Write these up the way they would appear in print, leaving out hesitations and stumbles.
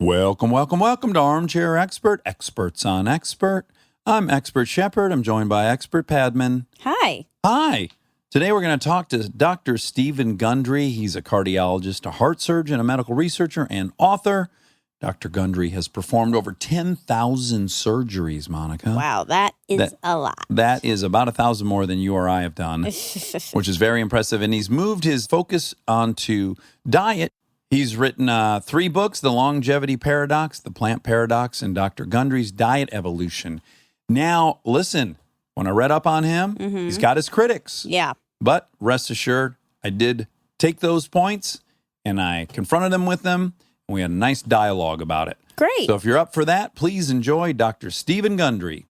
Welcome to Armchair Expert, Experts on Expert. I'm Expert Shepherd. I'm joined by Expert Padman. Hi. Hi. Today we're going to talk to Dr. Stephen Gundry. He's a cardiologist, a heart surgeon, a medical researcher, and author. Dr. Gundry has performed over 10,000 surgeries, Monica. Wow, that is a lot. That is about 1,000 more than you or I have done, which is very impressive. And he's moved his focus onto diet. He's written 3 books, The Longevity Paradox, The Plant Paradox, and Dr. Gundry's Diet Evolution. Now, listen, when I read up on him, he's got his critics. Yeah. But rest assured, I did take those points, and I confronted him with them, and we had a nice dialogue about it. Great. So if you're up for that, please enjoy Dr. Stephen Gundry.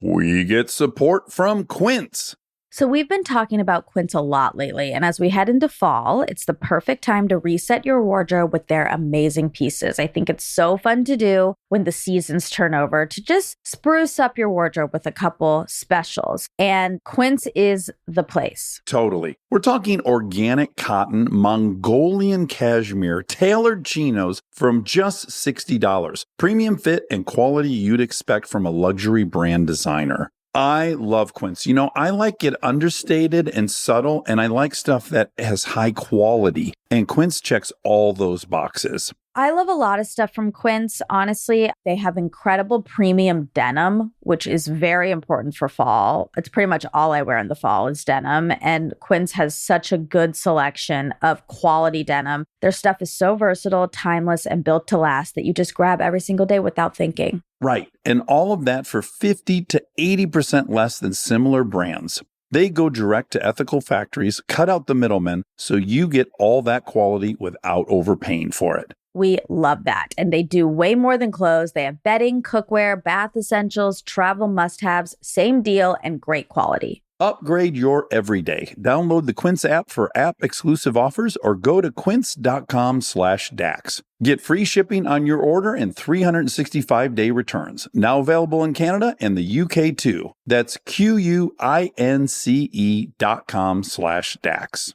We get support from Quince. So we've been talking about Quince a lot lately, and as we head into fall, it's the perfect time to reset your wardrobe with their amazing pieces. I think it's so fun to do when the seasons turn over to just spruce up your wardrobe with a couple specials, and Quince is the place. Totally. We're talking organic cotton, Mongolian cashmere, tailored chinos from just $60. Premium fit and quality you'd expect from a luxury brand designer. I love Quince. You know, I like it understated and subtle, and I like stuff that has high quality. And Quince checks all those boxes. I love a lot of stuff from Quince. Honestly, they have incredible premium denim, which is very important for fall. It's pretty much all I wear in the fall is denim. And Quince has such a good selection of quality denim. Their stuff is so versatile, timeless, and built to last that you just grab every single day without thinking. Right. And all of that for 50 to 80% less than similar brands. They go direct to ethical factories, cut out the middlemen, so you get all that quality without overpaying for it. We love that. And they do way more than clothes. They have bedding, cookware, bath essentials, travel must-haves, same deal, and great quality. Upgrade your everyday. Download the Quince app for app-exclusive offers or go to quince.com/Dax. Get free shipping on your order and 365-day returns. Now available in Canada and the UK too. That's QUINCE.com/Dax.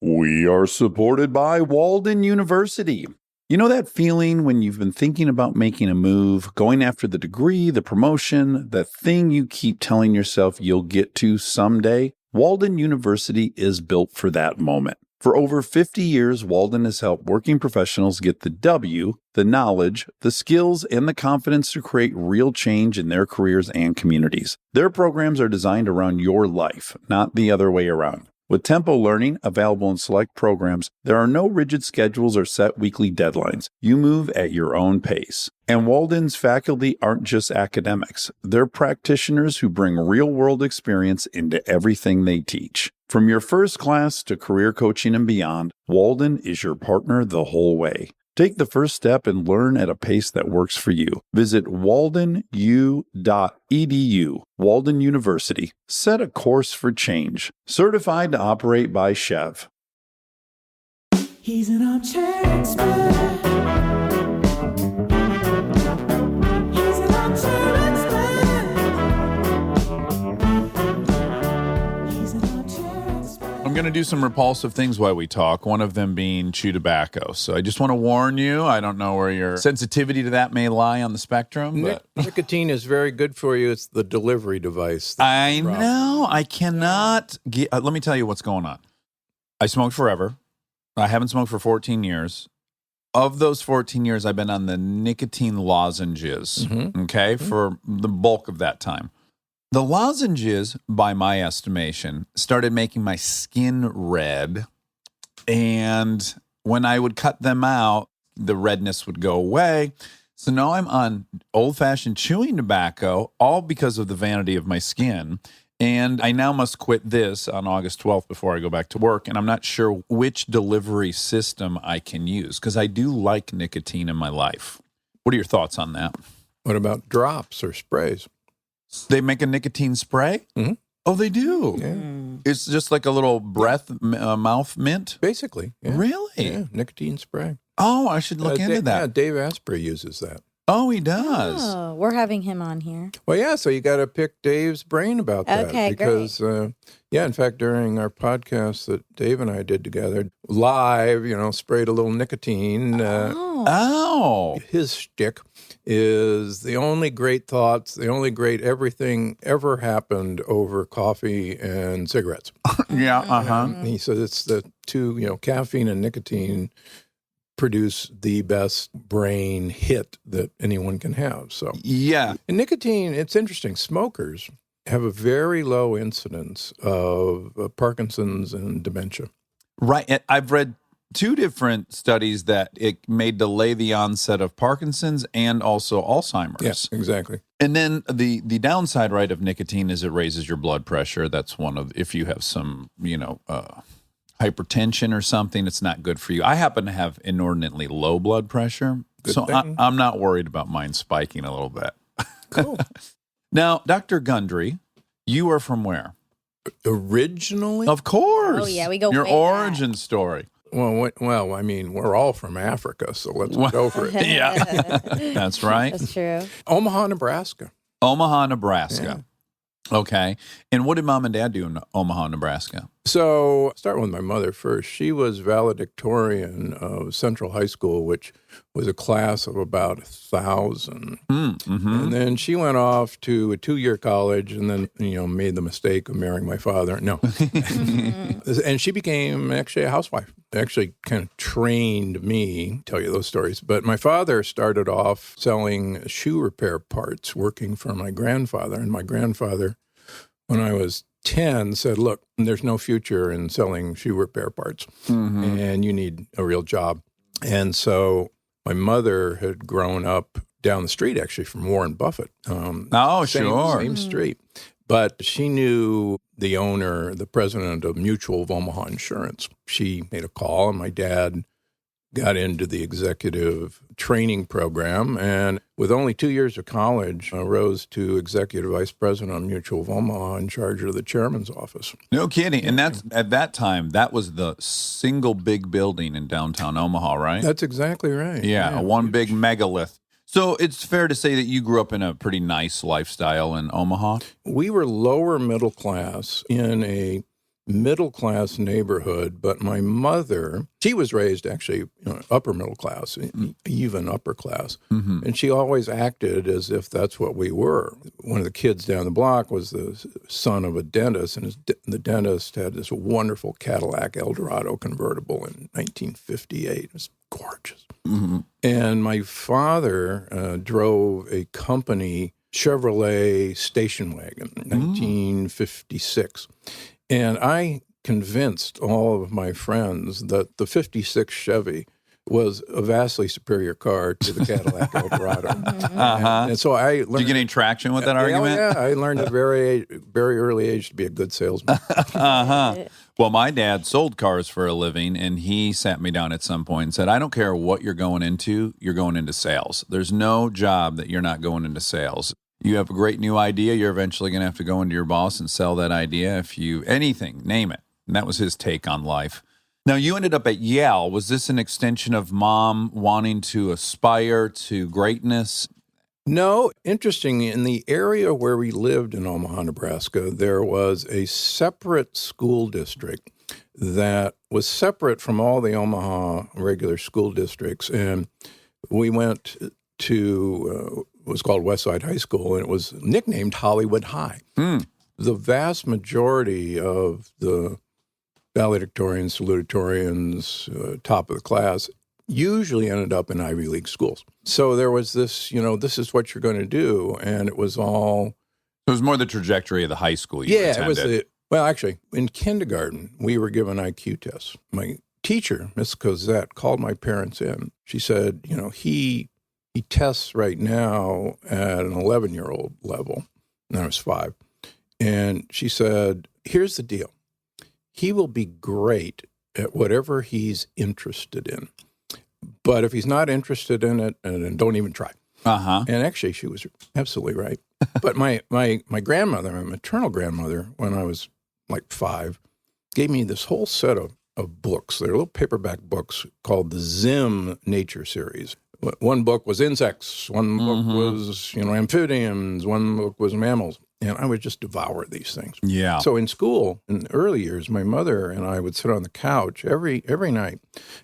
We are supported by Walden University. You know that feeling when you've been thinking about making a move, going after the degree, the promotion, the thing you keep telling yourself you'll get to someday? Walden University is built for that moment. For over 50 years, Walden has helped working professionals get the W, the knowledge, the skills, and the confidence to create real change in their careers and communities. Their programs are designed around your life, not the other way around. With Tempo Learning available in select programs, there are no rigid schedules or set weekly deadlines. You move at your own pace. And Walden's faculty aren't just academics. They're practitioners who bring real-world experience into everything they teach. From your first class to career coaching and beyond, Walden is your partner the whole way. Take the first step and learn at a pace that works for you. Visit waldenu.edu. Walden University. Set a course for change. Certified to operate by Chev. He's an armchair expert. He's an armchair expert. He's an armchair expert. I'm going to do some repulsive things while we talk, one of them being chew tobacco. So I just want to warn you, I don't know where your sensitivity to that may lie on the spectrum. But Nicotine is very good for you. It's the delivery device. I know. I cannot get... let me tell you what's going on. I smoked forever. I haven't smoked for 14 years. Of those 14 years, I've been on the nicotine lozenges, for the bulk of that time. The lozenges, by my estimation, started making my skin red. And when I would cut them out, the redness would go away. So now I'm on old-fashioned chewing tobacco, all because of the vanity of my skin. And I now must quit this on August 12th before I go back to work. And I'm not sure which delivery system I can use because I do like nicotine in my life. What are your thoughts on that? What about drops or sprays? They make a nicotine spray? Mm-hmm. Oh, they do? Yeah. It's just like a little breath mouth mint? Basically. Yeah. Really? Yeah, nicotine spray. Oh, I should look into that. Yeah, Dave Asprey uses that. Oh, he does. Oh, we're having him on here. Well, yeah, so you got to pick Dave's brain about that. Okay, because, in fact, during our podcast that Dave and I did together, live, sprayed a little nicotine. Oh. His shtick is the only great thoughts, the only great everything ever happened over coffee and cigarettes. Yeah, uh-huh. He says it's the two, caffeine and nicotine produce the best brain hit that anyone can have. So, Yeah. and nicotine, it's interesting. Smokers have a very low incidence of Parkinson's and dementia. Right. And I've read 2 different studies that it may delay the onset of Parkinson's and also Alzheimer's. Yes, exactly. And then the downside, right, of nicotine is it raises your blood pressure. That's one of, if you have some, hypertension or something, it's not good for you. I happen to have inordinately low blood pressure, so I'm not worried about mine spiking a little bit. Cool. Now, Dr. Gundry, you are from where? Originally? Of course. Oh, yeah, we go Your way origin story. Well, I mean, we're all from Africa, so let's go for it. Yeah, that's right. That's true. Omaha, Nebraska. Omaha, Nebraska. Okay. And what did Mom and Dad do in Omaha, Nebraska? So, start with my mother first. She was valedictorian of Central High School, which was a class of about 1,000. Mm-hmm. And then she went off to a 2-year college and then, made the mistake of marrying my father. No. And she became actually a housewife. Actually kind of trained me, tell you those stories. But my father started off selling shoe repair parts, working for my grandfather. And my grandfather, when I was 10, said, look, there's no future in selling shoe repair parts, and you need a real job. And so my mother had grown up down the street, actually, from Warren Buffett. Same street. But she knew the owner, the president of Mutual of Omaha Insurance. She made a call, and my dad got into the executive training program, and with only 2 years of college, rose to executive vice president of Mutual of Omaha in charge of the chairman's office. No kidding. And that's at that time, that was the single big building in downtown Omaha, right? That's exactly right. Yeah, one big megalith. So it's fair to say that you grew up in a pretty nice lifestyle in Omaha? We were lower middle class in a middle-class neighborhood, but my mother, she was raised actually upper middle class, even upper class, and she always acted as if that's what we were. One of the kids down the block was the son of a dentist, and the dentist had this wonderful Cadillac Eldorado convertible in 1958. It was gorgeous. And my father drove a company Chevrolet station wagon in 1956. And I convinced all of my friends that the 56 Chevy was a vastly superior car to the Cadillac Eldorado. And so I learned... Did you get any traction with that argument? Yeah, I learned at a very, very early age to be a good salesman. Well, my dad sold cars for a living, and he sat me down at some point and said, I don't care what you're going into sales. There's no job that you're not going into sales. You have a great new idea, you're eventually going to have to go into your boss and sell that idea. If you, anything, name it. And that was his take on life. Now, you ended up at Yale. Was this an extension of Mom wanting to aspire to greatness? No. Interesting, in the area where we lived in Omaha, Nebraska, there was a separate school district that was separate from all the Omaha regular school districts. And we went to... it was called Westside High School, and it was nicknamed Hollywood High. The vast majority of the valedictorians, salutatorians, top of the class, usually ended up in Ivy League schools. So there was this, this is what you're going to do, and it was all... It was more the trajectory of the high school you attended. It was well, actually, in kindergarten, we were given IQ tests. My teacher, Miss Cosette, called my parents in. She said, he tests right now at an 11-year-old level, and I was 5. And she said, here's the deal. He will be great at whatever he's interested in. But if he's not interested in it, then don't even try. And actually, she was absolutely right. But my grandmother, my maternal grandmother, when I was like 5, gave me this whole set of books. They're little paperback books called the Zim Nature Series. One book was insects. One book was, amphibians. One book was mammals. And I would just devour these things. Yeah. So in school, in the early years, my mother and I would sit on the couch every night.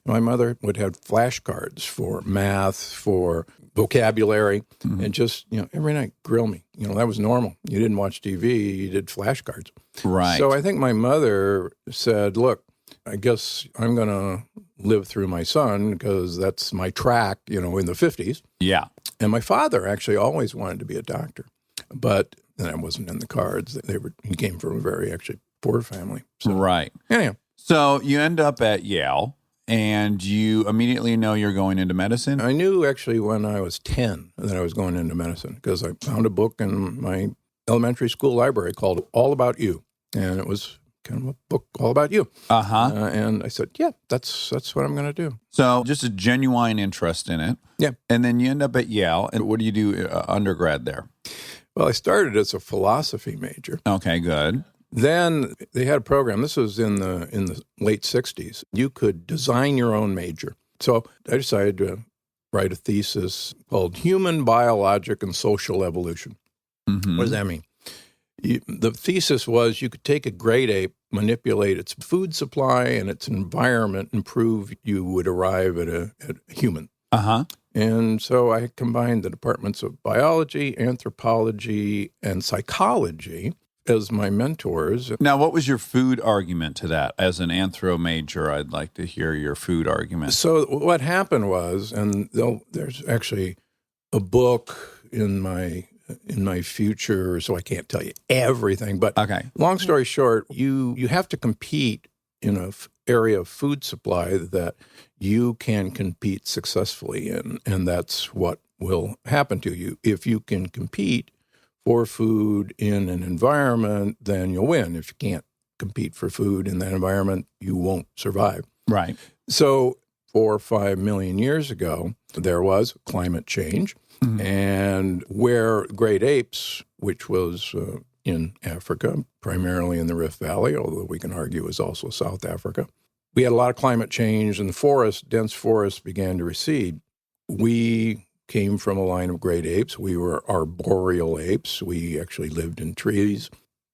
My mother would have flashcards for math, for vocabulary, and just, every night grill me. That was normal. You didn't watch TV, you did flashcards. Right. So I think my mother said, look, I guess I'm going to live through my son because that's my track, in the 50s. Yeah. And my father actually always wanted to be a doctor, but that wasn't in the cards. He came from a very actually poor family. So, Right. anyhow. So you end up at Yale, and you immediately know you're going into medicine? I knew actually when I was 10 that I was going into medicine because I found a book in my elementary school library called All About You. And it was kind of a book all about you. Uh-huh. And I said, yeah, that's what I'm going to do. So just a genuine interest in it. Yeah. And then you end up at Yale. And what do you do undergrad there? Well, I started as a philosophy major. Okay, good. Then they had a program. This was in the late 60s. You could design your own major. So I decided to write a thesis called Human, Biologic, and Social Evolution. Mm-hmm. What does that mean? The thesis was you could take a great ape, manipulate its food supply and its environment, and prove you would arrive at a human. Uh-huh. And so I combined the departments of biology, anthropology, and psychology as my mentors. Now, what was your food argument to that? As an anthro major, I'd like to hear your food argument. So what happened was, and there's actually a book in my future, so I can't tell you everything. But Okay. long story short, you have to compete in an area of food supply that you can compete successfully in, and that's what will happen to you. If you can compete for food in an environment, then you'll win. If you can't compete for food in that environment, you won't survive. Right. So 4 or 5 million years ago, there was climate change, and where great apes, which was in Africa, primarily in the Rift Valley, although we can argue is also South Africa, we had a lot of climate change, and the dense forests began to recede. We came from a line of great apes. We were arboreal apes. We actually lived in trees.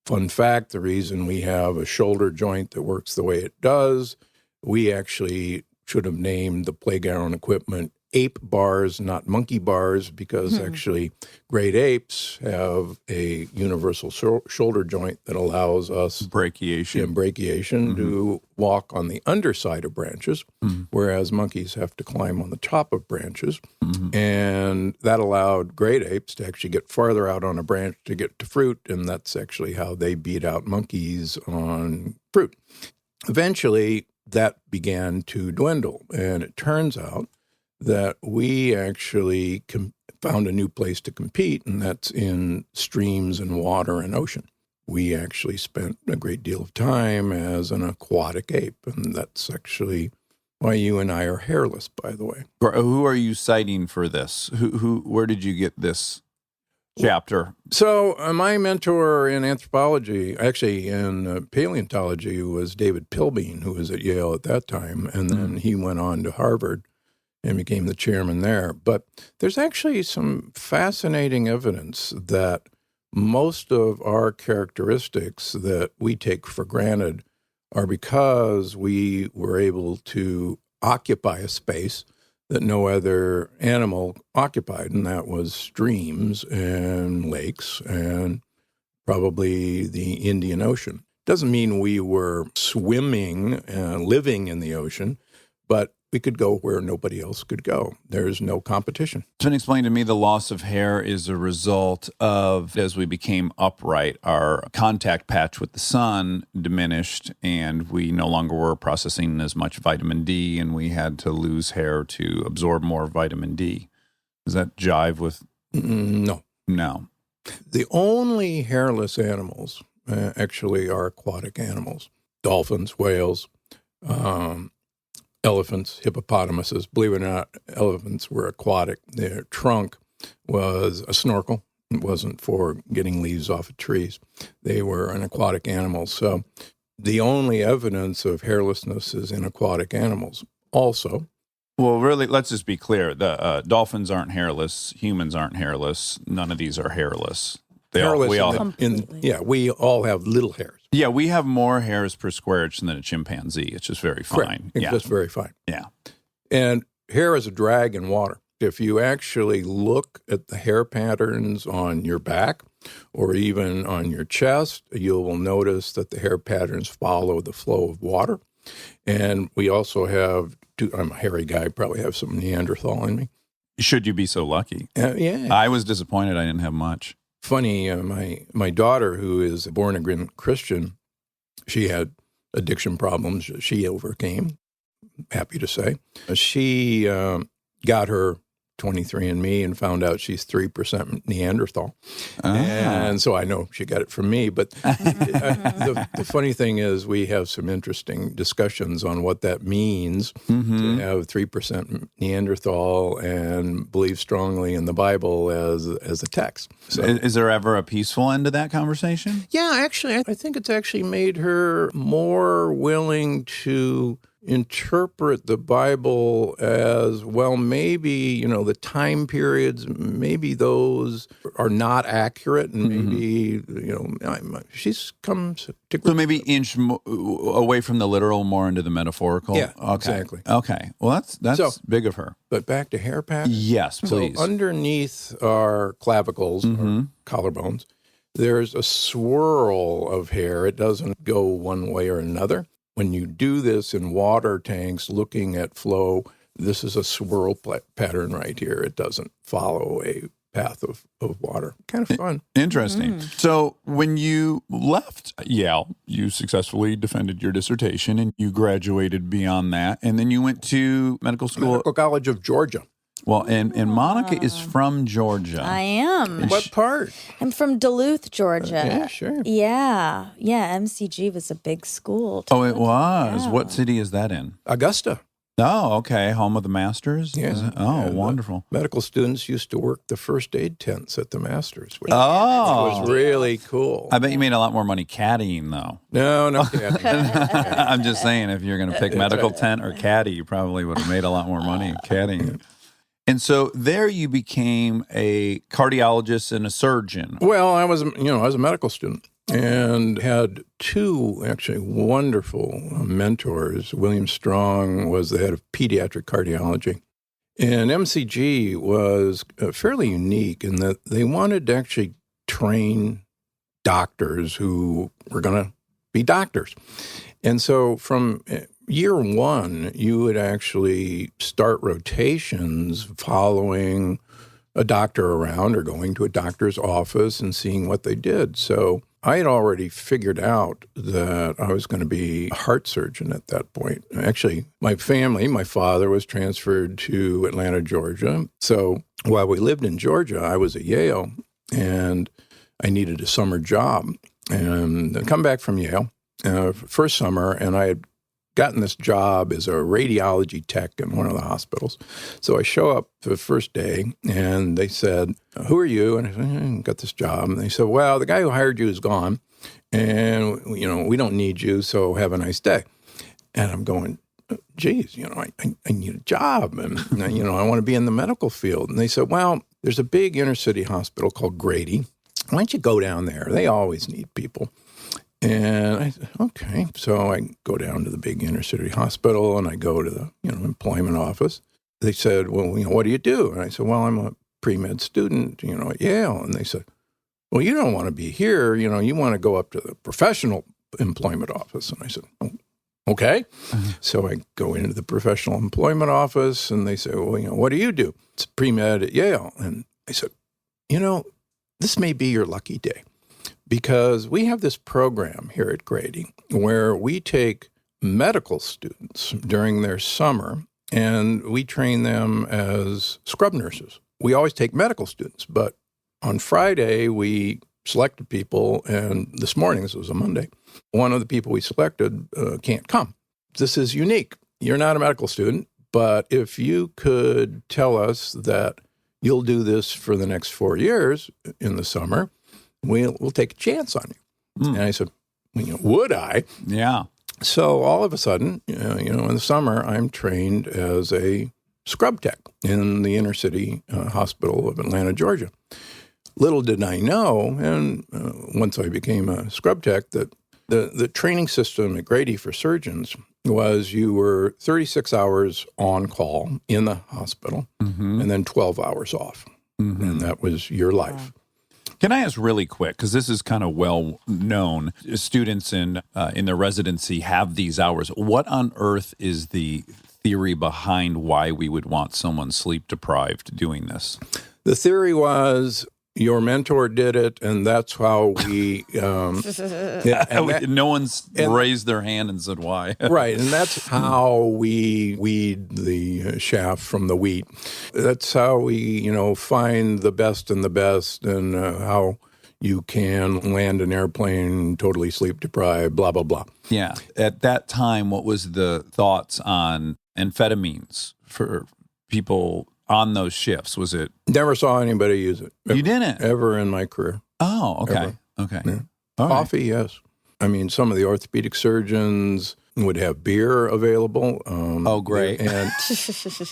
Fun fact, the reason we have a shoulder joint that works the way it does, we actually should have named the playground equipment ape bars, not monkey bars, because actually great apes have a universal shoulder joint that allows us brachiation to walk on the underside of branches, whereas monkeys have to climb on the top of branches. And that allowed great apes to actually get farther out on a branch to get to fruit, and that's actually how they beat out monkeys on fruit. Eventually, that began to dwindle, and it turns out that we actually found a new place to compete, and that's in streams and water and ocean. We actually spent a great deal of time as an aquatic ape, and that's actually why you and I are hairless, by the way. Who are you citing for this? Where did you get this chapter? So my mentor in anthropology, actually in paleontology, was David Pilbeam, who was at Yale at that time, and then he went on to Harvard and became the chairman there. But there's actually some fascinating evidence that most of our characteristics that we take for granted are because we were able to occupy a space that no other animal occupied, and that was streams and lakes and probably the Indian Ocean. Doesn't mean we were swimming and living in the ocean, but we could go where nobody else could go. There's no competition. It's been explained to me the loss of hair is a result of, as we became upright, our contact patch with the sun diminished, and we no longer were processing as much vitamin D, and we had to lose hair to absorb more vitamin D. Does that jive with? No. No. The only hairless animals actually are aquatic animals. Dolphins, whales, elephants, hippopotamuses. Believe it or not, elephants were aquatic. Their trunk was a snorkel. It wasn't for getting leaves off of trees. They were an aquatic animal. So the only evidence of hairlessness is in aquatic animals. Also, Well, really, let's just be clear. The dolphins aren't hairless. Humans aren't hairless. None of these are hairless. Hairless We all have, Completely. we all have little hairs. yeah, we have more hairs per square inch than a chimpanzee. It's just very fine. It's Yeah. just very fine. Yeah. And hair is a drag in water. If you actually look at the hair patterns on your back or even on your chest, you will notice that the hair patterns follow the flow of water. And we also have, I'm a hairy guy, probably have some Neanderthal in me. Should you be so lucky? Yeah. I was disappointed I didn't have much. Funny, my daughter, who is a born-again Christian, she had addiction problems she overcame, happy to say. She got her 23andMe and found out she's 3% Neanderthal. And so I know she got it from me. But the funny thing is we have some interesting discussions on what that means to have 3% Neanderthal and believe strongly in the Bible as a text. So, Is there ever a peaceful end to that conversation? yeah, actually, I think it's actually made her more willing to interpret the Bible as, well, maybe, the time periods, maybe those are not accurate, and maybe, she's come to So maybe inch away from the literal, more into the metaphorical? Yeah, Okay. exactly. Okay. Well, that's So- big of her. But back to hair patterns. Yes, please. So underneath our clavicles, our collarbones, there's a swirl of hair. It doesn't go one way or another. When you do this in water tanks, looking at flow, this is a swirl pattern right here. It doesn't follow a path of water. Kind of fun. Interesting. So when you left Yale, you successfully defended your dissertation and you graduated beyond that. And then you went to medical school. Medical College of Georgia. Well, and Monica is from Georgia. I am. What part? I'm from Duluth, Georgia. Yeah, sure. Yeah. MCG was a big school. Oh, it was. Yeah. What city is that in? Augusta. Oh, okay. Home of the Masters? Yeah. Is it? Oh, Yeah, wonderful. Medical students used to work the first aid tents at the Masters, which Oh. was really cool. I bet you made a lot more money caddying, though. No kidding. I'm just saying, if you're going to pick medical tent or caddy, you probably would have made a lot more money caddying. And so there you became a cardiologist and a surgeon. Well, I was a medical student and had two actually wonderful mentors. William Strong was the head of pediatric cardiology. And MCG was fairly unique in that they wanted to actually train doctors who were going to be doctors. And so from year one, you would actually start rotations following a doctor around or going to a doctor's office and seeing what they did. So I had already figured out that I was going to be a heart surgeon at that point. Actually, my father was transferred to Atlanta, Georgia. So while we lived in Georgia, I was at Yale and I needed a summer job. And I come back from Yale first summer, and I had gotten this job as a radiology tech in one of the hospitals. So I show up the first day, and they said, "Who are you?" And I said, "I got this job." And they said, "Well, the guy who hired you is gone, and, we don't need you, so have a nice day." And I'm going, geez, I need a job, and, I want to be in the medical field. And they said, "Well, there's a big inner city hospital called Grady. Why don't you go down there? They always need people." And I said, okay. So I go down to the big inner city hospital and I go to the, employment office. They said, "Well, what do you do?" And I said, "Well, I'm a pre-med student, at Yale." And they said, "Well, you don't want to be here. You want to go up to the professional employment office." And I said, "Oh, okay." So I go into the professional employment office and they say, "Well, what do you do?" "It's pre-med at Yale." And I said, "This may be your lucky day. Because we have this program here at Grady where we take medical students during their summer and we train them as scrub nurses. We always take medical students, but on Friday we selected people, and this morning, this was a Monday, one of the people we selected can't come. This is unique. You're not a medical student, but if you could tell us that you'll do this for the next 4 years in the summer, we'll take a chance on you." And I said, "Would I?" Yeah. So all of a sudden, in the summer, I'm trained as a scrub tech in the inner city hospital of Atlanta, Georgia. Little did I know, and once I became a scrub tech, that the training system at Grady for surgeons was you were 36 hours on call in the hospital and then 12 hours off. And that was your life. Can I ask really quick, because this is kind of well known, students in their residency have these hours. What on earth is the theory behind why we would want someone sleep deprived doing this? The theory was your mentor did it, and that's how we... no one's raised their hand and said why. Right, and that's how we weed the chaff from the wheat. That's how we, find the best and how you can land an airplane totally sleep deprived, blah, blah, blah. Yeah. At that time, what was the thoughts on amphetamines for people on those shifts? Was it? Never saw anybody use it. You didn't? Ever in my career. Oh, okay. Ever. Okay. Yeah. All Coffee, right. yes. I mean, some of the orthopedic surgeons would have beer available. Oh, great. And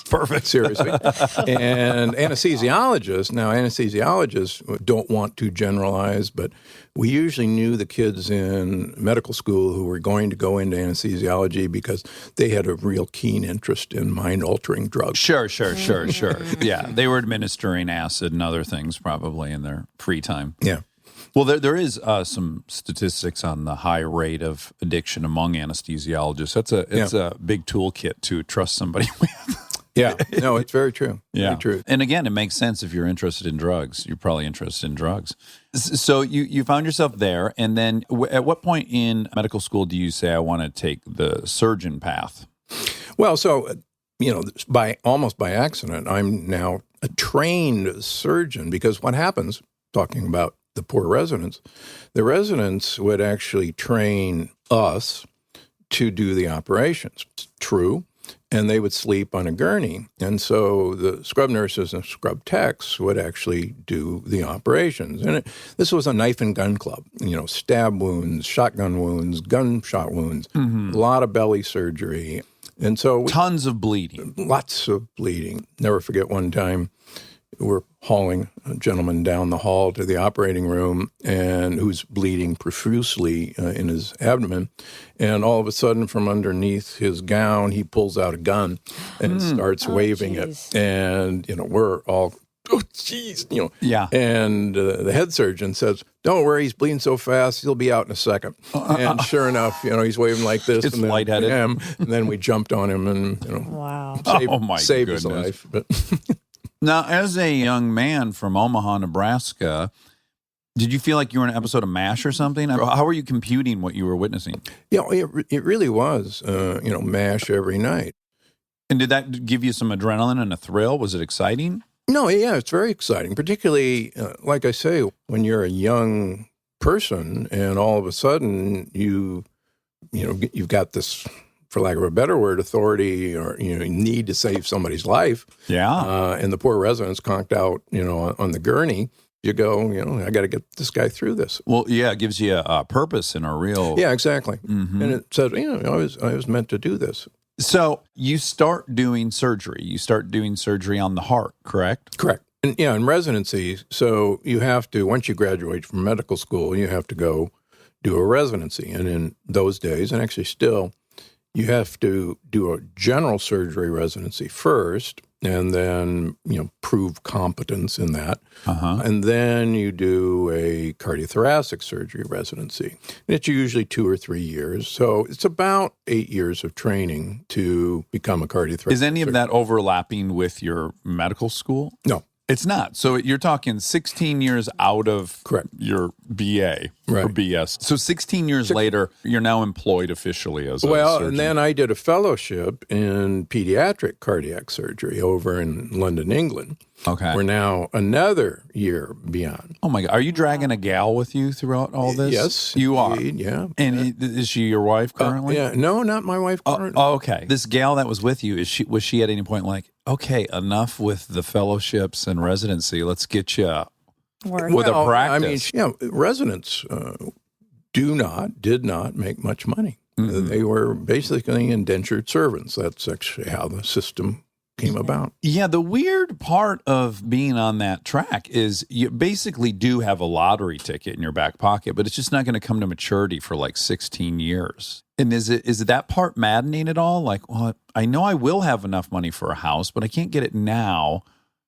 Perfect. Seriously. And anesthesiologists don't want to generalize, but we usually knew the kids in medical school who were going to go into anesthesiology because they had a real keen interest in mind-altering drugs. Sure. Yeah, they were administering acid and other things probably in their free time. Yeah. Well, there is some statistics on the high rate of addiction among anesthesiologists. It's a big toolkit to trust somebody with. Yeah, no, it's very true. Yeah. Very true. And again, it makes sense if you're interested in drugs. You're probably interested in drugs. So you found yourself there, and then at what point in medical school do you say, I want to take the surgeon path? Well, so, almost by accident, I'm now a trained surgeon because what happens, talking about the poor residents, the residents would actually train us to do the operations. True. And they would sleep on a gurney. And so the scrub nurses and scrub techs would actually do the operations. And this was a knife and gun club, stab wounds, shotgun wounds, gunshot wounds, a lot of belly surgery. And so tons of bleeding. Lots of bleeding. Never forget one time we're hauling a gentleman down the hall to the operating room and who's bleeding profusely in his abdomen. And all of a sudden from underneath his gown, he pulls out a gun and starts waving it. And, we're all, oh, geez, Yeah. And the head surgeon says, don't worry, he's bleeding so fast, he'll be out in a second. And sure enough, he's waving like this. It's and then, lightheaded. And then we jumped on him and, Wow. saved his life. But Now, as a young man from Omaha, Nebraska, did you feel like you were in an episode of MASH or something? How were you computing what you were witnessing? Yeah, it really was, MASH every night. And did that give you some adrenaline and a thrill? Was it exciting? No, yeah, it's very exciting, particularly, like I say, when you're a young person and all of a sudden you've got this, for lack of a better word, authority or need to save somebody's life. Yeah. And the poor residents conked out, on the gurney. You go, I got to get this guy through this. Well, yeah, it gives you a purpose and a real. Yeah, exactly. And it said, I was meant to do this. So you start doing surgery. You start doing surgery on the heart, correct? Correct. And in residency, so you have to, once you graduate from medical school, you have to go do a residency. And in those days, and actually still, you have to do a general surgery residency first, and then, prove competence in that. And then you do a cardiothoracic surgery residency. And it's usually 2 or 3 years. So it's about 8 years of training to become a cardiothoracic. Is any of that overlapping with your medical school? No. It's not. So you're talking 16 years out of Correct. your BA Right. or BS. So 16 years later, you're now employed officially as a surgeon. And then I did a fellowship in pediatric cardiac surgery over in London, England. Okay. We're now another year beyond. Oh my God. Are you dragging a gal with you throughout all this? Yes. You indeed, are? Yeah. And is she your wife currently? Yeah. No, not my wife currently. Oh, okay. This gal that was with you, was she at any point like, okay, enough with the fellowships and residency. Let's get you with a practice. Residents did not make much money. They were basically indentured servants. That's actually how the system came about. Yeah, the weird part of being on that track is you basically do have a lottery ticket in your back pocket, but it's just not going to come to maturity for like 16 years. And is it that part maddening at all? Like, well, I know I will have enough money for a house, but I can't get it now.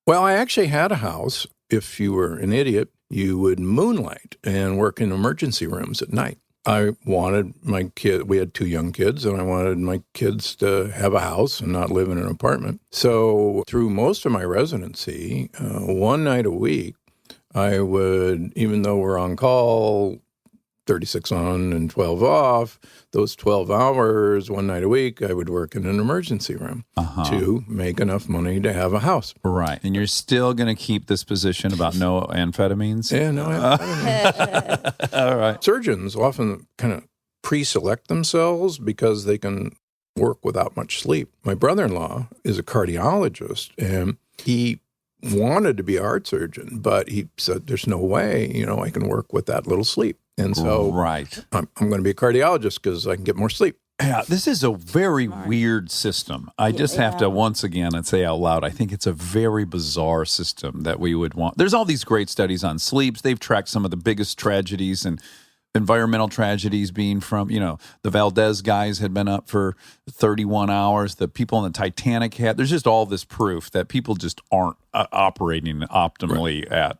Well, I actually had a house. If you were an idiot, you would moonlight and work in emergency rooms at night. I wanted my kid, we had 2 young kids, and I wanted my kids to have a house and not live in an apartment. So through most of my residency, one night a week, I would, even though we're on call, 36 on and 12 off, those 12 hours, one night a week, I would work in an emergency room to make enough money to have a house. Right. And you're still going to keep this position about no amphetamines? Yeah, no, All right. surgeons often kind of pre-select themselves because they can work without much sleep. My brother-in-law is a cardiologist, and he wanted to be a heart surgeon, but he said, there's no way, I can work with that little sleep. And so right. I'm going to be a cardiologist because I can get more sleep. Yeah, this is a very weird system. I just have to once again and say out loud, I think it's a very bizarre system that we would want. There's all these great studies on sleeps. They've tracked some of the biggest tragedies and environmental tragedies being from, the Valdez guys had been up for 31 hours. The people on the Titanic had. There's just all this proof that people just aren't operating optimally at.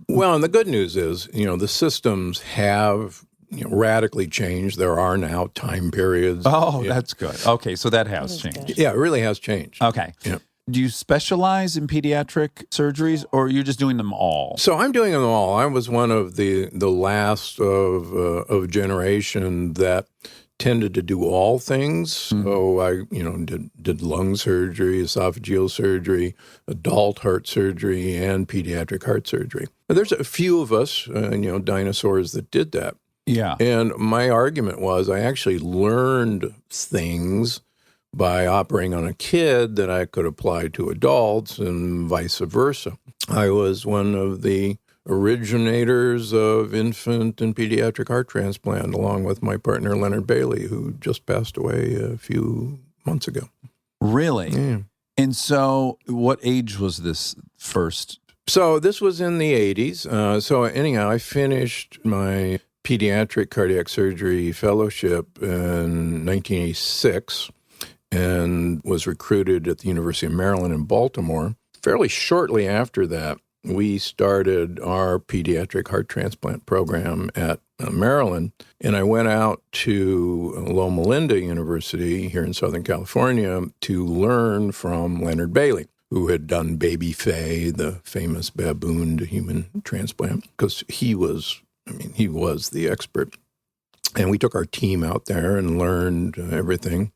Well, and the good news is, the systems have radically changed. There are now time periods. Oh, that's good. Okay, so that has changed. Yeah, it really has changed. Okay. Yeah. Do you specialize in pediatric surgeries, or are you just doing them all? So I'm doing them all. I was one of the last of generation that tended to do all things. So I, did lung surgery, esophageal surgery, adult heart surgery, and pediatric heart surgery. But there's a few of us, dinosaurs that did that. Yeah. And my argument was I actually learned things by operating on a kid that I could apply to adults and vice versa. I was one of the originators of infant and pediatric heart transplant, along with my partner, Leonard Bailey, who just passed away a few months ago. Really? Yeah. And so what age was this first? So this was in the 80s. So anyhow, I finished my pediatric cardiac surgery fellowship in 1986. And was recruited at the University of Maryland in Baltimore. Fairly shortly after that, we started our pediatric heart transplant program at Maryland, and I went out to Loma Linda University here in Southern California to learn from Leonard Bailey, who had done Baby Faye, the famous baboon to human transplant, because he was the expert. And we took our team out there and learned everything.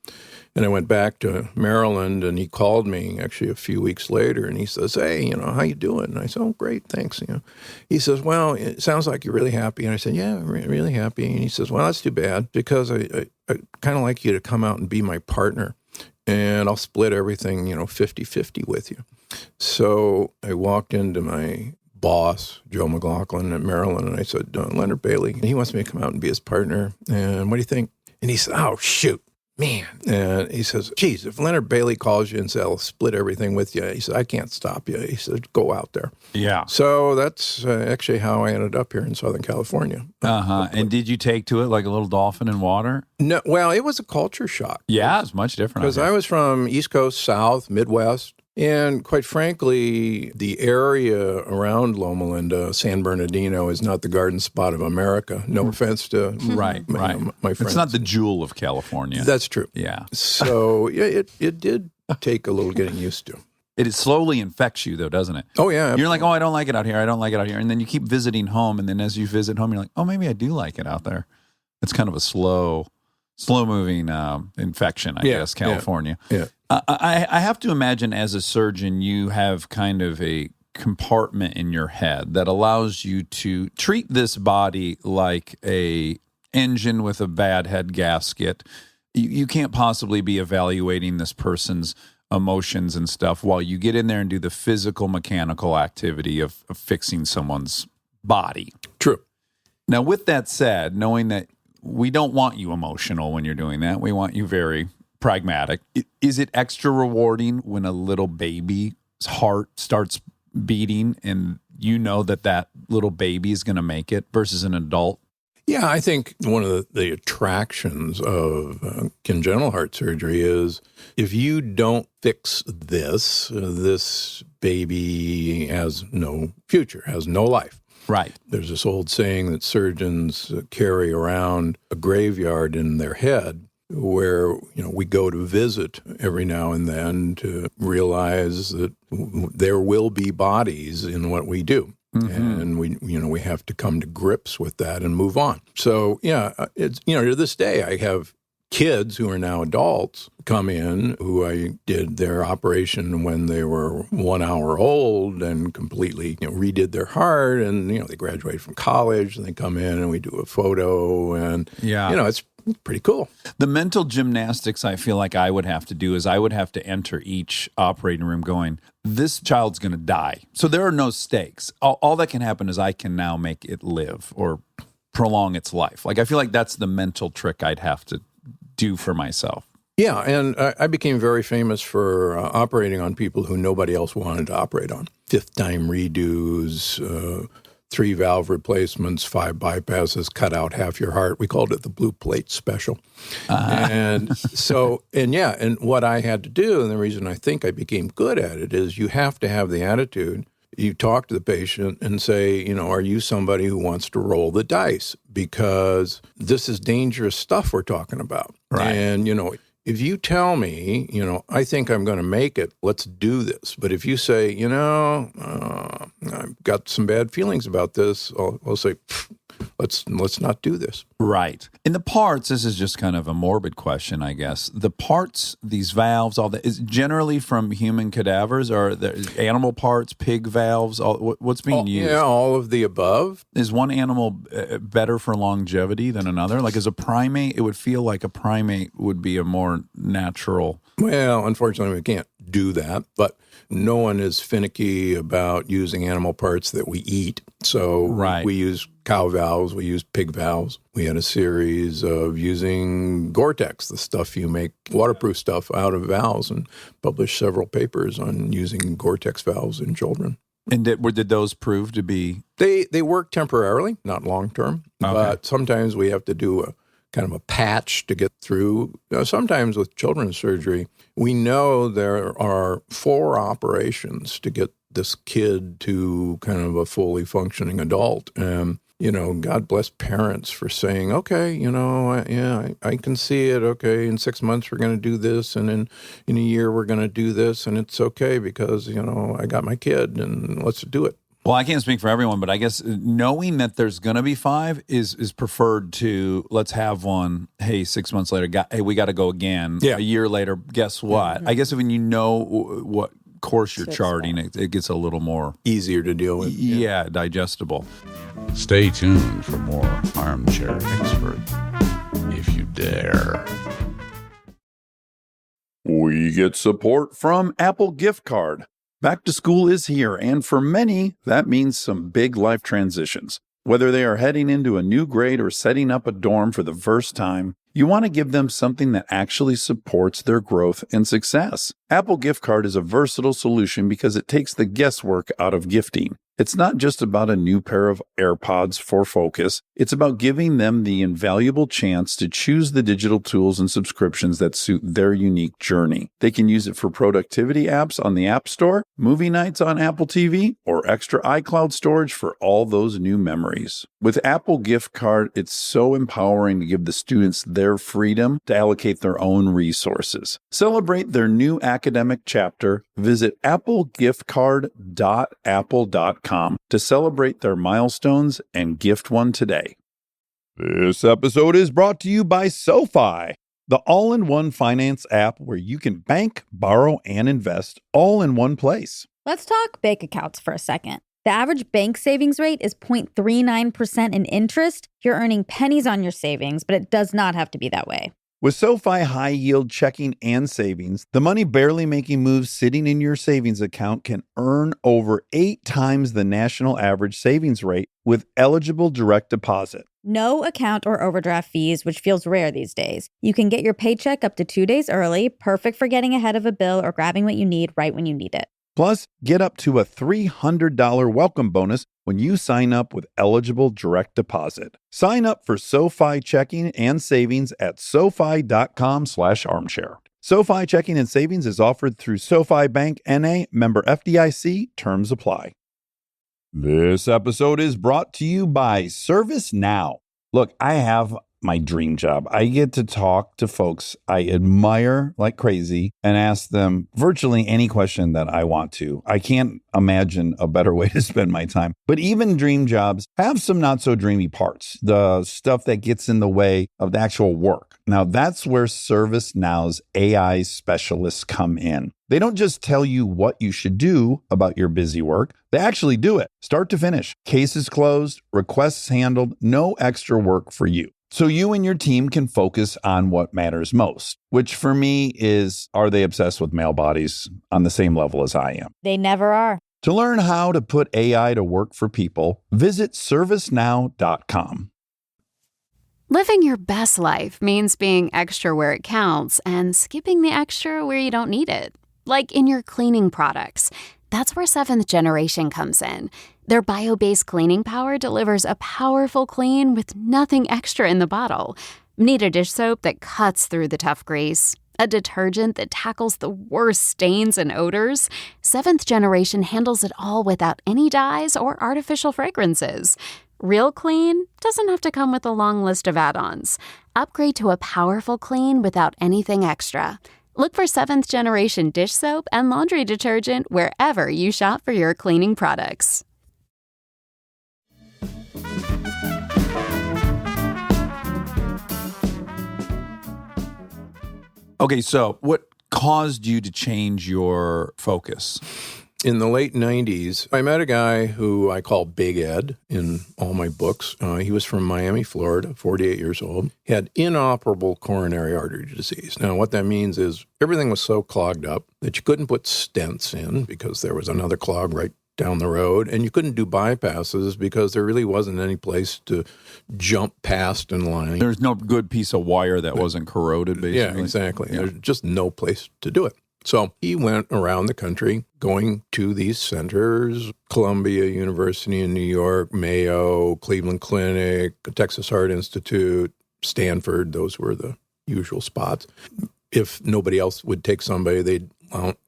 And I went back to Maryland, and he called me actually a few weeks later, and he says, hey, how you doing? And I said, oh, great, thanks. He says, well, it sounds like you're really happy. And I said, yeah, really happy. And he says, well, that's too bad, because I kind of like you to come out and be my partner, and I'll split everything, 50-50 with you. So I walked into my boss, Joe McLaughlin at Maryland, and I said, Leonard Bailey, he wants me to come out and be his partner. And what do you think? And he said, oh, shoot. Man, and he says, geez, if Leonard Bailey calls you and says, I'll split everything with you, he said, I can't stop you. He said, go out there. Yeah. So that's actually how I ended up here in Southern California. And did you take to it like a little dolphin in water? No, well, it was a culture shock. Yeah, it's much different. Because I was from East Coast, South, Midwest. And quite frankly, the area around Loma Linda, San Bernardino, is not the garden spot of America. No offense to right. my friends. It's not the jewel of California. That's true. Yeah. So yeah, it did take a little getting used to. It slowly infects you, though, doesn't it? Oh, yeah. You're like, oh, I don't like it out here. I don't like it out here. And then you keep visiting home. And then as you visit home, you're like, oh, maybe I do like it out there. It's kind of a slow-moving infection, I guess, California. Yeah. I have to imagine as a surgeon, you have kind of a compartment in your head that allows you to treat this body like a engine with a bad head gasket. You can't possibly be evaluating this person's emotions and stuff while you get in there and do the physical, mechanical activity of fixing someone's body. True. Now, with that said, knowing that we don't want you emotional when you're doing that, we want you very pragmatic. Is it extra rewarding when a little baby's heart starts beating and you know that little baby is going to make it versus an adult? Yeah, I think one of the attractions of congenital heart surgery is if you don't fix this, this baby has no future, has no life. Right. There's this old saying that surgeons carry around a graveyard in their head where, we go to visit every now and then to realize that there will be bodies in what we do. Mm-hmm. And we have to come to grips with that and move on. So, it's, to this day, I have kids who are now adults come in who I did their operation when they were 1 hour old and completely redid their heart. And, they graduated from college and they come in and we do a photo and, it's pretty cool. The mental gymnastics I feel like I would have to do is I would have to enter each operating room going, this child's going to die. So there are no stakes. All that can happen is I can now make it live or prolong its life. Like I feel like that's the mental trick I'd have to do for myself. Yeah, and I became very famous for operating on people who nobody else wanted to operate on. 5th-time redos, 3 valve replacements, 5 bypasses, cut out half your heart. We called it the blue plate special. And what I had to do, and the reason I think I became good at it, is you have to have the attitude. You talk to the patient and say, are you somebody who wants to roll the dice? Because this is dangerous stuff we're talking about. Right. And, if you tell me, I think I'm going to make it, let's do this. But if you say, I've got some bad feelings about this, I'll say, let's not do this. Right. In the parts, this is just kind of a morbid question, I guess. The parts, these valves, all that, is generally from human cadavers or the animal parts, pig valves, what's being used? Yeah, all of the above. Is one animal better for longevity than another? Like as a primate, it would feel like a primate would be a more natural. Well, unfortunately, we can't do that, but no one is finicky about using animal parts that we eat. So we use cow valves, we use pig valves. We had a series of using Gore-Tex, the stuff you make, waterproof stuff out of valves, and published several papers on using Gore-Tex valves in children. And did those prove to be? They work temporarily, not long term, but sometimes we have to do a kind of a patch to get through. Sometimes with children's surgery, we know there are 4 operations to get this kid to kind of a fully functioning adult. And, God bless parents for saying, okay, I can see it. Okay, in 6 months we're going to do this. And in a year we're going to do this. And it's okay because, I got my kid and let's do it. Well, I can't speak for everyone, but I guess knowing that there's going to be 5 is preferred to let's have one. Hey, 6 months later, hey, we got to go again. Yeah. A year later, guess what? Mm-hmm. I guess when you know what course you're charting, it gets a little more easier to deal with. Yeah, digestible. Stay tuned for more Armchair Expert, if you dare. We get support from Apple Gift Card. Back to school is here, and for many, that means some big life transitions. Whether they are heading into a new grade or setting up a dorm for the first time, you want to give them something that actually supports their growth and success. Apple Gift Card is a versatile solution because it takes the guesswork out of gifting. It's not just about a new pair of AirPods for focus. It's about giving them the invaluable chance to choose the digital tools and subscriptions that suit their unique journey. They can use it for productivity apps on the App Store, movie nights on Apple TV, or extra iCloud storage for all those new memories. With Apple Gift Card, it's so empowering to give the students their freedom to allocate their own resources. Celebrate their new academic chapter. Visit applegiftcard.apple.com to celebrate their milestones and gift one today. This episode is brought to you by SoFi, the all-in-one finance app where you can bank, borrow, and invest all in one place. Let's talk bank accounts for a second. The average bank savings rate is 0.39% in interest. You're earning pennies on your savings, but it does not have to be that way. With SoFi high-yield checking and savings, the money barely making moves sitting in your savings account can earn over 8 times the national average savings rate with eligible direct deposit. No account or overdraft fees, which feels rare these days. You can get your paycheck up to 2 days early, perfect for getting ahead of a bill or grabbing what you need right when you need it. Plus, get up to a $300 welcome bonus when you sign up with eligible direct deposit. Sign up for SoFi checking and savings at SoFi.com/armchair. SoFi checking and savings is offered through SoFi Bank N.A., member FDIC. Terms apply. This episode is brought to you by ServiceNow. Look, I have my dream job. I get to talk to folks I admire like crazy and ask them virtually any question that I want to. I can't imagine a better way to spend my time. But even dream jobs have some not so dreamy parts, the stuff that gets in the way of the actual work. Now, that's where ServiceNow's AI specialists come in. They don't just tell you what you should do about your busy work. They actually do it, start to finish. Cases closed, requests handled, no extra work for you. So you and your team can focus on what matters most, which for me is, are they obsessed with male bodies on the same level as I am? They never are. To learn how to put AI to work for people, visit servicenow.com. Living your best life means being extra where it counts and skipping the extra where you don't need it. Like in your cleaning products. That's where Seventh Generation comes in. Their bio-based cleaning power delivers a powerful clean with nothing extra in the bottle. Need a dish soap that cuts through the tough grease? A detergent that tackles the worst stains and odors? Seventh Generation handles it all without any dyes or artificial fragrances. Real clean doesn't have to come with a long list of add-ons. Upgrade to a powerful clean without anything extra. Look for Seventh Generation dish soap and laundry detergent wherever you shop for your cleaning products. Okay, so what caused you to change your focus? In the late 90s, I met a guy who I call Big Ed in all my books. He was from Miami, Florida, 48 years old. He had inoperable coronary artery disease. Now, what that means is everything was so clogged up that you couldn't put stents in because there was another clog right down the road, and you couldn't do bypasses because there really wasn't any place to jump past in line. There's no good piece of wire that wasn't corroded, basically. Yeah, exactly. Yeah. There's just no place to do it. So he went around the country going to these centers, Columbia University in New York, Mayo, Cleveland Clinic, Texas Heart Institute, Stanford. Those were the usual spots. If nobody else would take somebody, they'd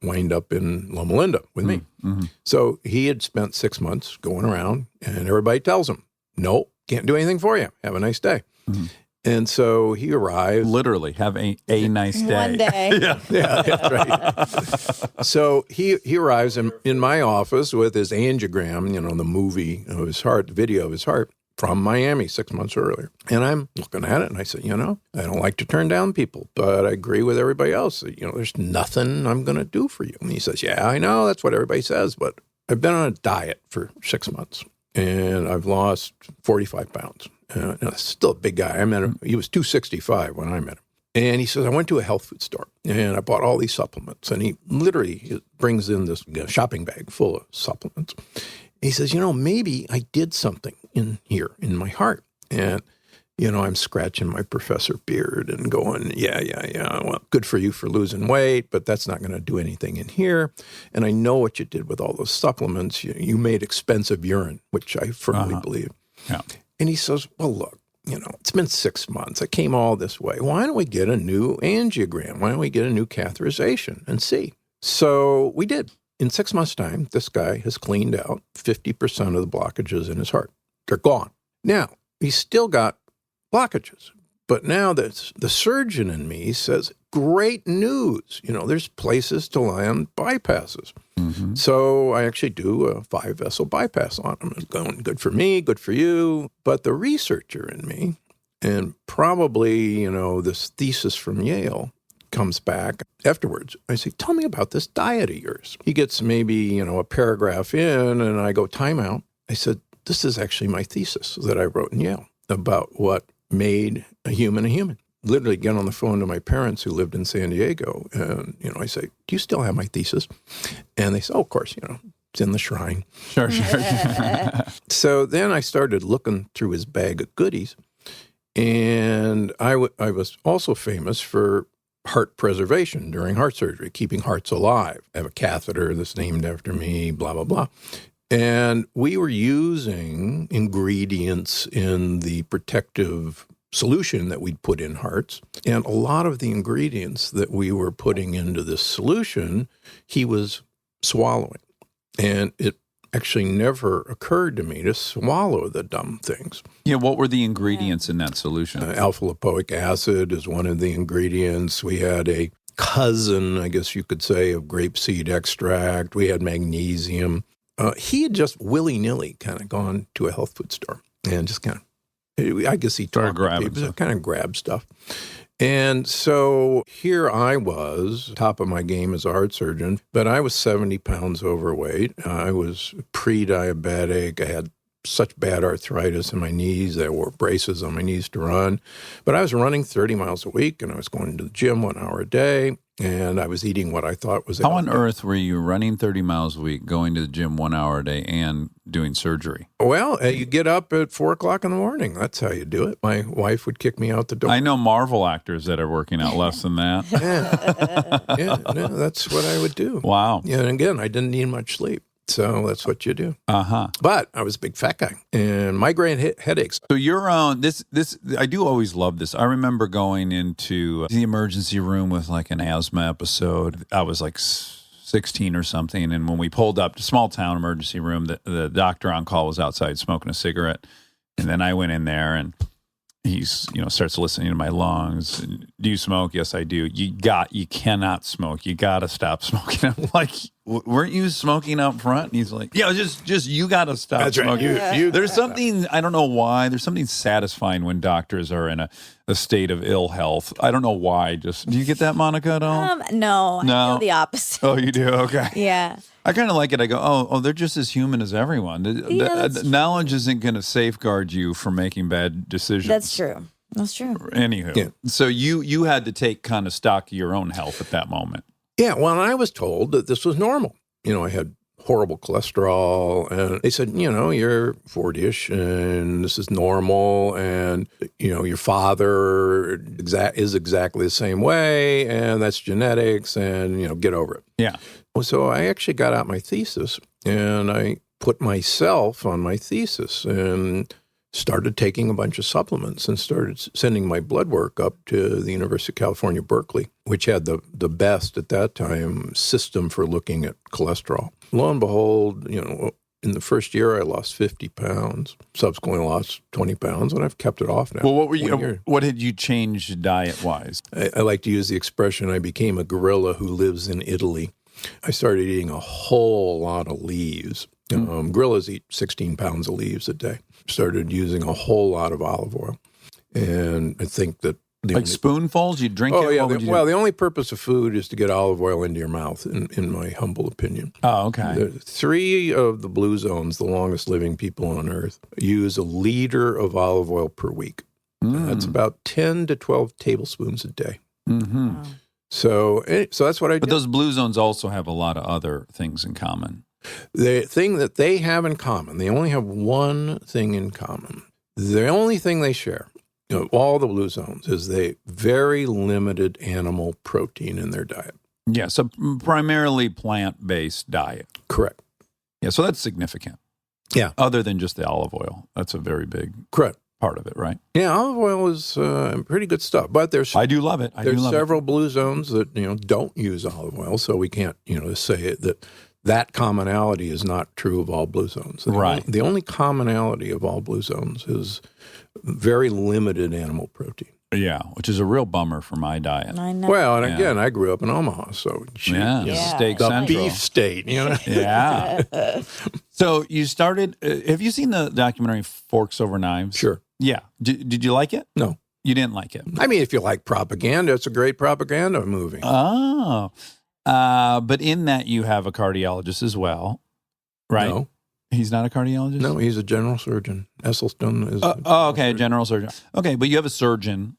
wind up in Loma Linda with me. Mm-hmm. So he had spent 6 months going around, and everybody tells him, no, can't do anything for you. Have a nice day. Mm-hmm. And so he arrived. Literally, have a nice day. One day. Yeah, that's right. So he arrives in my office with his angiogram, the movie of his heart, the video of his heart from Miami 6 months earlier. And I'm looking at it and I said, I don't like to turn down people, but I agree with everybody else. There's nothing I'm going to do for you. And he says, yeah, I know. That's what everybody says, but I've been on a diet for 6 months and I've lost 45 pounds. Still a big guy. I met him. He was 265 when I met him. And he says, I went to a health food store and I bought all these supplements. And he literally brings in this shopping bag full of supplements. He says, maybe I did something in here in my heart. And, I'm scratching my professor beard and going, yeah. Well, good for you for losing weight, but that's not going to do anything in here. And I know what you did with all those supplements. You made expensive urine, which I firmly believe. Yeah. And he says, well, look, it's been 6 months. I came all this way. Why don't we get a new angiogram? Why don't we get a new catheterization and see? So we did. In 6 months' time, this guy has cleaned out 50% of the blockages in his heart. They're gone. Now, he's still got blockages. But now the surgeon in me says, great news. There's places to land bypasses. Mm-hmm. So I actually do a 5-vessel bypass on him. It's going good for me, good for you. But the researcher in me, and probably, this thesis from Yale comes back afterwards. I say, tell me about this diet of yours. He gets maybe, a paragraph in, and I go, time out. I said, this is actually my thesis that I wrote in Yale about what made a human. Literally get on the phone to my parents who lived in San Diego. And, I say, do you still have my thesis? And they say, oh, of course, It's in the shrine. Sure. So then I started looking through his bag of goodies, and I was also famous for heart preservation during heart surgery, keeping hearts alive. I have a catheter that's named after me, blah, blah, blah. And we were using ingredients in the protective solution that we'd put in hearts. And a lot of the ingredients that we were putting into this solution, he was swallowing. And it actually never occurred to me to swallow the dumb things. Yeah, what were the ingredients in that solution? Alpha lipoic acid is one of the ingredients. We had a cousin, I guess you could say, of grapeseed extract. We had magnesium. He had just willy-nilly kind of gone to a health food store and just kind of, I guess he talked to people, kind of grabbed stuff. And so here I was, top of my game as a heart surgeon, but I was 70 pounds overweight. I was pre-diabetic. I had such bad arthritis in my knees. I wore braces on my knees to run. But I was running 30 miles a week, and I was going to the gym 1 hour a day, and I was eating what I thought was How on earth were you running 30 miles a week, going to the gym 1 hour a day, and doing surgery? Well, you get up at 4 o'clock in the morning. That's how you do it. My wife would kick me out the door. I know Marvel actors that are working out less than that. No, that's what I would do. Wow. Yeah, and again, I didn't need much sleep. So that's what you do. Uh-huh. But I was a big fat guy and migraine headaches. So you're on this, I do always love this. I remember going into the emergency room with like an asthma episode. I was like 16 or something. And when we pulled up to small town emergency room, the doctor on call was outside smoking a cigarette. And then I went in there and he's, starts listening to my lungs. Do you smoke? Yes, I do. You cannot smoke. You got to stop smoking. I'm like, weren't you smoking up front? And he's like, yeah, just you got to stop smoking. Right. There's something, I don't know why, there's something satisfying when doctors are in a state of ill health. I don't know why. Do you get that, Monica, at all? No, I feel the opposite. Oh, you do? Okay. Yeah. I kind of like it. I go, oh, they're just as human as everyone. The knowledge isn't going to safeguard you from making bad decisions. That's true. Anywho, Yeah. So you had to take kind of stock of your own health at that moment. Yeah, well, I was told that this was normal. I had horrible cholesterol, and they said, you're 40-ish, and this is normal, and, your father is exactly the same way, and that's genetics, and, get over it. Yeah. So I actually got out my thesis, and I put myself on my thesis, and started taking a bunch of supplements and started sending my blood work up to the University of California, Berkeley, which had the best at that time system for looking at cholesterol. Lo and behold, in the first year, I lost 50 pounds, subsequently lost 20 pounds, and I've kept it off now. Well, what had you changed diet-wise? I like to use the expression, I became a gorilla who lives in Italy. I started eating a whole lot of leaves. Gorillas eat 16 pounds of leaves a day. Started using a whole lot of olive oil. And I think that... spoonfuls? You drink it? Oh, yeah. The only purpose of food is to get olive oil into your mouth, in my humble opinion. Oh, okay. 3 of the blue zones, the longest living people on Earth, use 1 liter of olive oil per week. That's about 10 to 12 tablespoons a day. Mm-hmm. Wow. So that's what I do. But those blue zones also have a lot of other things in common. The thing that they have in common, they only have one thing in common. The only thing they share, all the blue zones, is they very limited animal protein in their diet. Yeah, so primarily plant-based diet. Correct. Yeah, so that's significant. Yeah. Other than just the olive oil. That's a very big Correct. part of it, right? Yeah, olive oil is pretty good stuff, but I do love it. There's several blue zones that don't use olive oil, so we can't say it that commonality is not true of all blue zones. The only commonality of all blue zones is very limited animal protein. Yeah, which is a real bummer for my diet. I know. Well, and again, I grew up in Omaha, so steak the central. beef state, Yeah. So you started. Have you seen the documentary Forks Over Knives? Sure. Yeah. Did you like it? No. You didn't like it. I mean, if you like propaganda, it's a great propaganda movie. Oh. But in that you have a cardiologist as well, right? No. He's not a cardiologist? No, he's a general surgeon. Esselstyn is a general surgeon. Okay, but you have a surgeon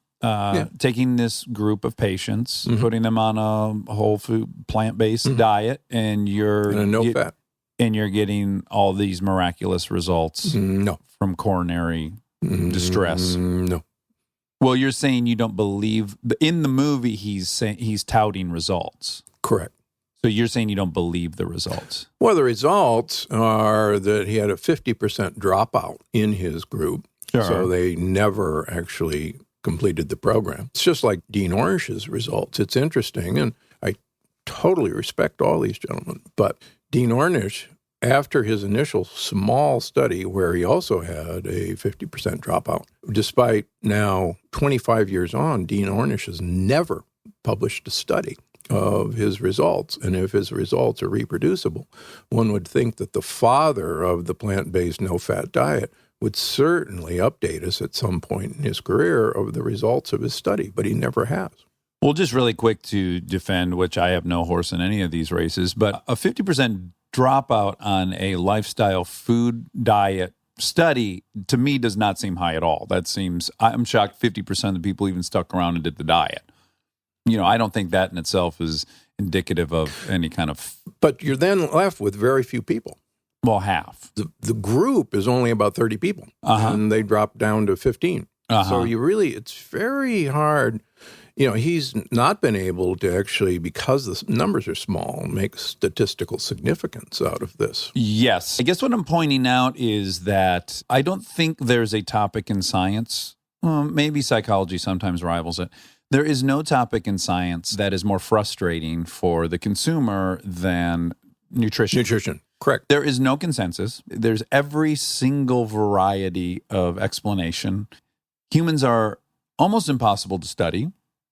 taking this group of patients, putting them on a whole food, plant-based diet, and and a no-fat. And you're getting all these miraculous results No. from coronary distress. No. Well, you're saying you don't believe in the movie. He's touting results. Correct. So you're saying you don't believe the results. Well, the results are that he had a 50% dropout in his group. Sure. So they never actually completed the program. It's just like Dean Ornish's results. It's interesting, and I totally respect all these gentlemen. But Dean Ornish, after his initial small study where he also had a 50% dropout, despite now 25 years on, Dean Ornish has never published a study of his results. And if his results are reproducible, one would think that the father of the plant-based no-fat diet would certainly update us at some point in his career of the results of his study, but he never has. Well, just really quick to defend, which I have no horse in any of these races, but a 50% dropout on a lifestyle food diet study to me does not seem high at all. I'm shocked 50% of the people even stuck around and did the diet. I don't think that in itself is indicative of any kind of... But you're then left with very few people. Well, half. The group is only about 30 people, and they drop down to 15. So it's very hard. He's not been able to actually, because the numbers are small, make statistical significance out of this. Yes. I guess what I'm pointing out is that I don't think there's a topic in science, maybe psychology sometimes rivals it. There is no topic in science that is more frustrating for the consumer than nutrition. Nutrition, correct. There is no consensus. There's every single variety of explanation. Humans are almost impossible to study.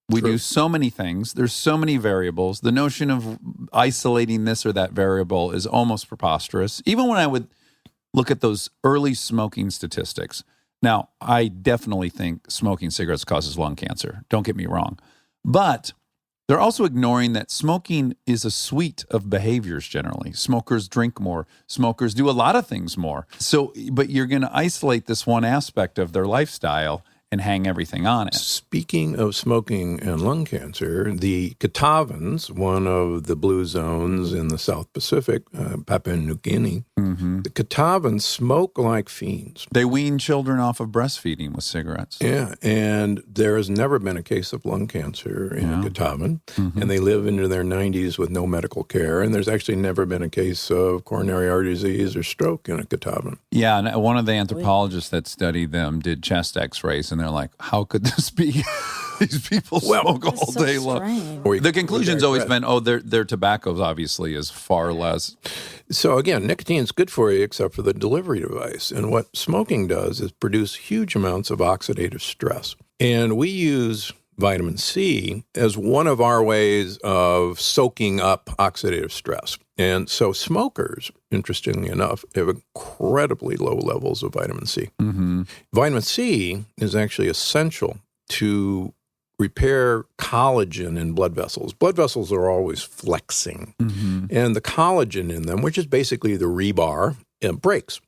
We do so many things. There's so many variables. The notion of isolating this or that variable is almost preposterous. Even when I would look at those early smoking statistics. Now, I definitely think smoking cigarettes causes lung cancer. Don't get me wrong. But they're also ignoring that smoking is a suite of behaviors generally. Smokers drink more. Smokers do a lot of things more. But you're going to isolate this one aspect of their lifestyle and hang everything on it. Speaking of smoking and lung cancer, the Kitavans, one of the blue zones in the South Pacific, Papua New Guinea, the Kitavans smoke like fiends. They wean children off of breastfeeding with cigarettes. Yeah, and there has never been a case of lung cancer in a Kitavan, and they live into their 90s with no medical care, and there's actually never been a case of coronary artery disease or stroke in a Kitavan. Yeah, and one of the anthropologists that studied them did chest x-rays, and they're like, how could this be? These people smoke all day long. The conclusion's always been, their tobacco obviously is far less. So again, nicotine's good for you except for the delivery device. And what smoking does is produce huge amounts of oxidative stress. And we use vitamin C as one of our ways of soaking up oxidative stress. And so smokers, interestingly enough, have incredibly low levels of vitamin C. Vitamin C is actually essential to repair collagen in blood vessels. Blood vessels are always flexing, and the collagen in them, which is basically the rebar, breaks.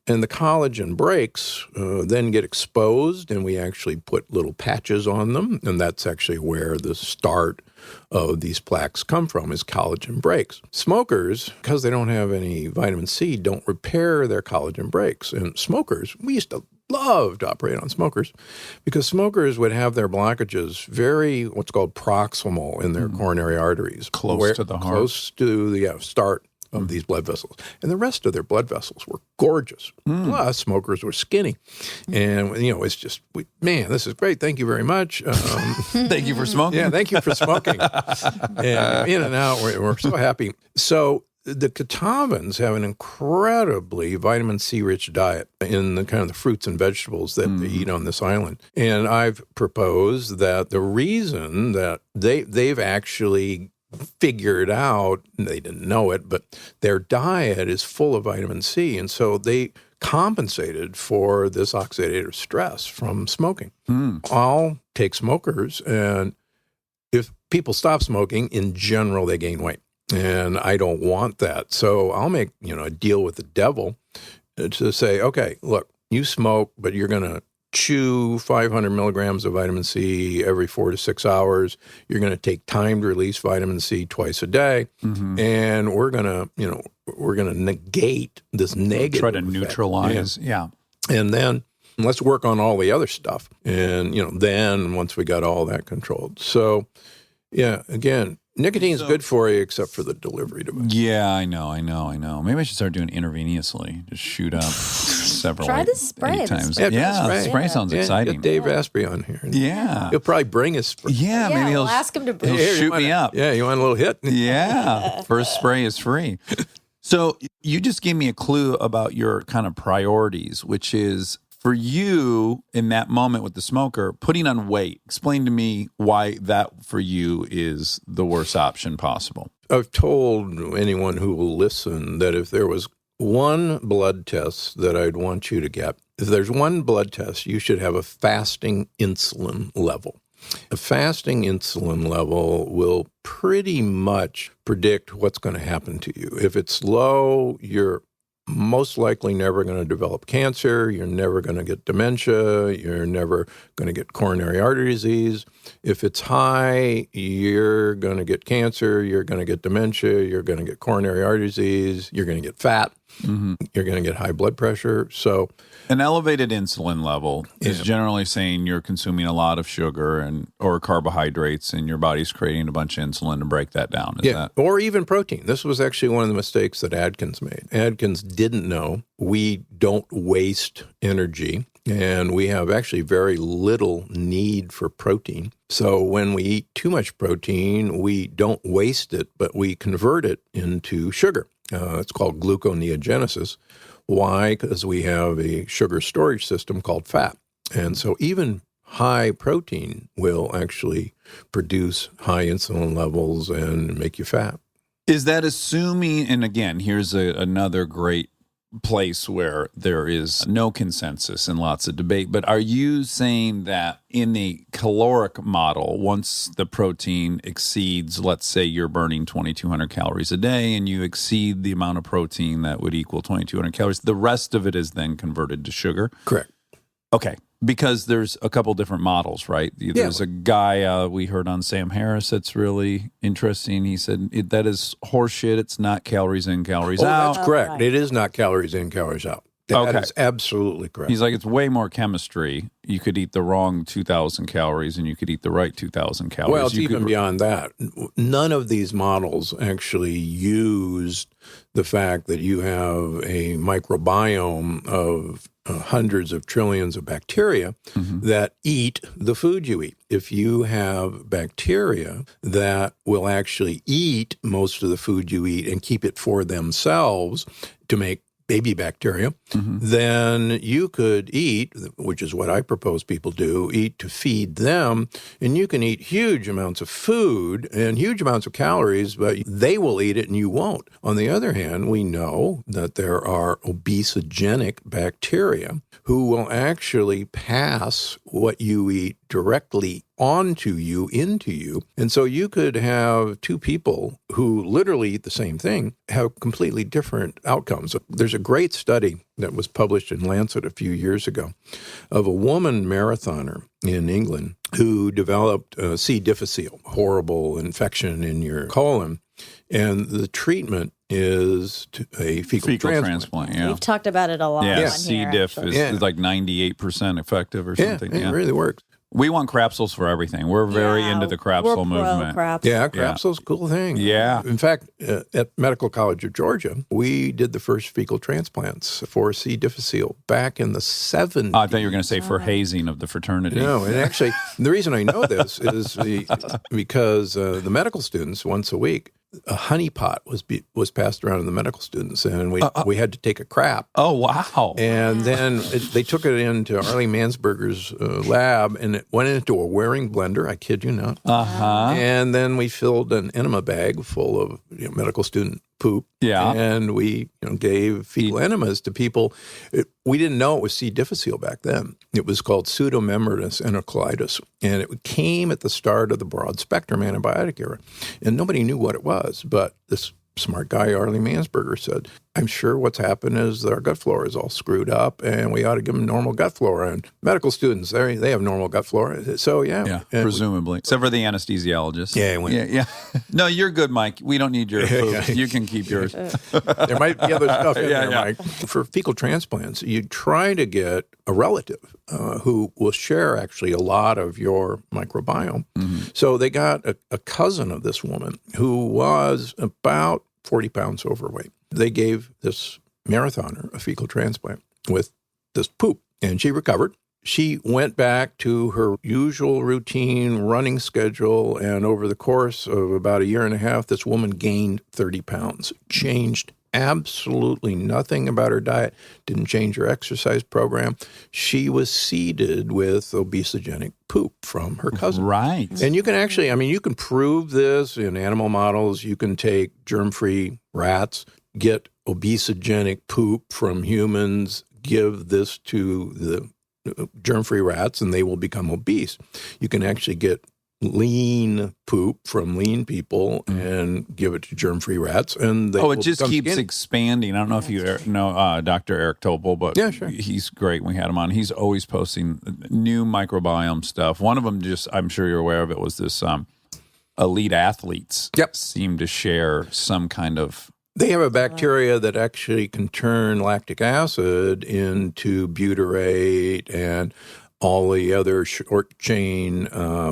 And the collagen breaks, then get exposed, and we actually put little patches on them, and that's actually where the start of these plaques come from, is collagen breaks. Smokers, because they don't have any vitamin C, don't repair their collagen breaks. And smokers, we used to love to operate on smokers because smokers would have their blockages very, what's called proximal in their coronary arteries. Close to the heart. Close to the start of these blood vessels. And the rest of their blood vessels were gorgeous. Plus, smokers were skinny. And, it's just, this is great. Thank you very much. Thank you for smoking. Yeah, thank you for smoking. And in and out, we're so happy. So the Kitavans have an incredibly vitamin C-rich diet in the kind of the fruits and vegetables that they eat on this island. And I've proposed that the reason that they've actually figured out, they didn't know it, but their diet is full of vitamin C. And so they compensated for this oxidative stress from smoking. I'll take smokers, and if people stop smoking, in general, they gain weight. And I don't want that. So I'll make, a deal with the devil to say, okay, look, you smoke, but you're going to chew 500 milligrams of vitamin C every 4 to 6 hours. You're going to take timed release vitamin C twice a day. And we're going to, we're going to negate this negative Try to effect. neutralize. Yeah. And then let's work on all the other stuff. And, then once we got all that controlled. So, yeah, again, nicotine's good for you except for the delivery device. Yeah, I know. Maybe I should start doing intravenously. Just shoot up several Try the spray. 8 times. Yeah, Yeah, spray sounds exciting. Get Dave Asprey on here. Yeah. He'll probably bring his spray. Yeah, maybe he'll we'll ask him to bring. he'll shoot me up. Yeah, you want a little hit? Yeah. First spray is free. So you just gave me a clue about your kind of priorities, which is for you in that moment with the smoker, putting on weight. Explain to me why that for you is the worst option possible. I've told anyone who will listen that if there was one blood test that I'd want you to get, if there's one blood test, you should have a fasting insulin level. A fasting insulin level will pretty much predict what's going to happen to you. If it's low, you're most likely never going to develop cancer. You're never going to get dementia. You're never going to get coronary artery disease. If it's high, you're going to get cancer. You're going to get dementia. You're going to get coronary artery disease. You're going to get fat. Mm-hmm. You're going to get high blood pressure. So an elevated insulin level is generally saying you're consuming a lot of sugar or carbohydrates, and your body's creating a bunch of insulin to break that down. Is that? Or even protein. This was actually one of the mistakes that Adkins made. Adkins didn't know we don't waste energy, and we have actually very little need for protein. So when we eat too much protein, we don't waste it, but we convert it into sugar. It's called gluconeogenesis. Why? Because we have a sugar storage system called fat. And so even high protein will actually produce high insulin levels and make you fat. Is that assuming, and again, here's another great place where there is no consensus and lots of debate, but are you saying that in the caloric model, once the protein exceeds, let's say you're burning 2,200 calories a day and you exceed the amount of protein that would equal 2,200 calories, the rest of it is then converted to sugar? Correct. Okay. Because there's a couple different models, right? There's a guy we heard on Sam Harris that's really interesting. He said that is horseshit. It's not calories in, calories out. That's correct. Right. It is not calories in, calories out. That is absolutely correct. He's like, it's way more chemistry. You could eat the wrong 2,000 calories and you could eat the right 2,000 calories. Well, it's even beyond that. None of these models actually used the fact that you have a microbiome of hundreds of trillions of bacteria that eat the food you eat. If you have bacteria that will actually eat most of the food you eat and keep it for themselves to make baby bacteria, then you could eat, which is what I propose people do, eat to feed them, and you can eat huge amounts of food and huge amounts of calories, but they will eat it and you won't. On the other hand, we know that there are obesogenic bacteria who will actually pass what you eat directly onto you, into you. And so you could have two people who literally eat the same thing, have completely different outcomes. There's a great study that was published in Lancet a few years ago of a woman marathoner in England who developed C. difficile, horrible infection in your colon. And the treatment is a fecal transplant. Yeah. We've talked about it a lot. Yeah, C. diff is like 98% effective or something. It really works. We want crapsules for everything. We're very into the crapsule movement. Yeah, crapsule's a cool thing. Yeah. In fact, at Medical College of Georgia, we did the first fecal transplants for C. difficile back in the 70s. I thought you were going to say for hazing of the fraternity. No, and actually, the reason I know this is because the medical students, once a week, a honey pot was passed around to the medical students, and we had to take a crap. Oh, wow. And then they took it into Arlie Mansberger's lab, and it went into a wearing blender, I kid you not. And then we filled an enema bag full of medical student poop. Yeah. And we gave fecal enemas to people. We didn't know it was C. difficile back then. It was called pseudomembranous enterocolitis, and it came at the start of the broad spectrum antibiotic era. And nobody knew what it was, but this smart guy, Arlie Mansberger, said, I'm sure what's happened is that our gut flora is all screwed up and we ought to give them normal gut flora. And medical students, they have normal gut flora. So, yeah. Presumably. Except for the anesthesiologist. Yeah. No, you're good, Mike. We don't need your food. You can keep yours. There might be other stuff in there, Mike. For fecal transplants, you try to get a relative who will share actually a lot of your microbiome. Mm-hmm. So they got a cousin of this woman who was about 40 pounds overweight. They gave this marathoner a fecal transplant with this poop, and she recovered. She went back to her usual routine running schedule, and over the course of about a year and a half, this woman gained 30 pounds, changed absolutely nothing about her diet, didn't change her exercise program. She was seeded with obesogenic poop from her cousin. Right. And you can actually, you can prove this in animal models. You can take germ-free rats, get obesogenic poop from humans, give this to the germ-free rats, and they will become obese. You can actually get lean poop from lean people and give it to germ-free rats, and they it just keeps expanding. I don't know if you know Dr. Eric Topol, but yeah, sure. He's great. We had him on. He's always posting new microbiome stuff. One of them, I'm sure you're aware of it, was this elite athletes seem to share some kind of... They have a bacteria that actually can turn lactic acid into butyrate and all the other short-chain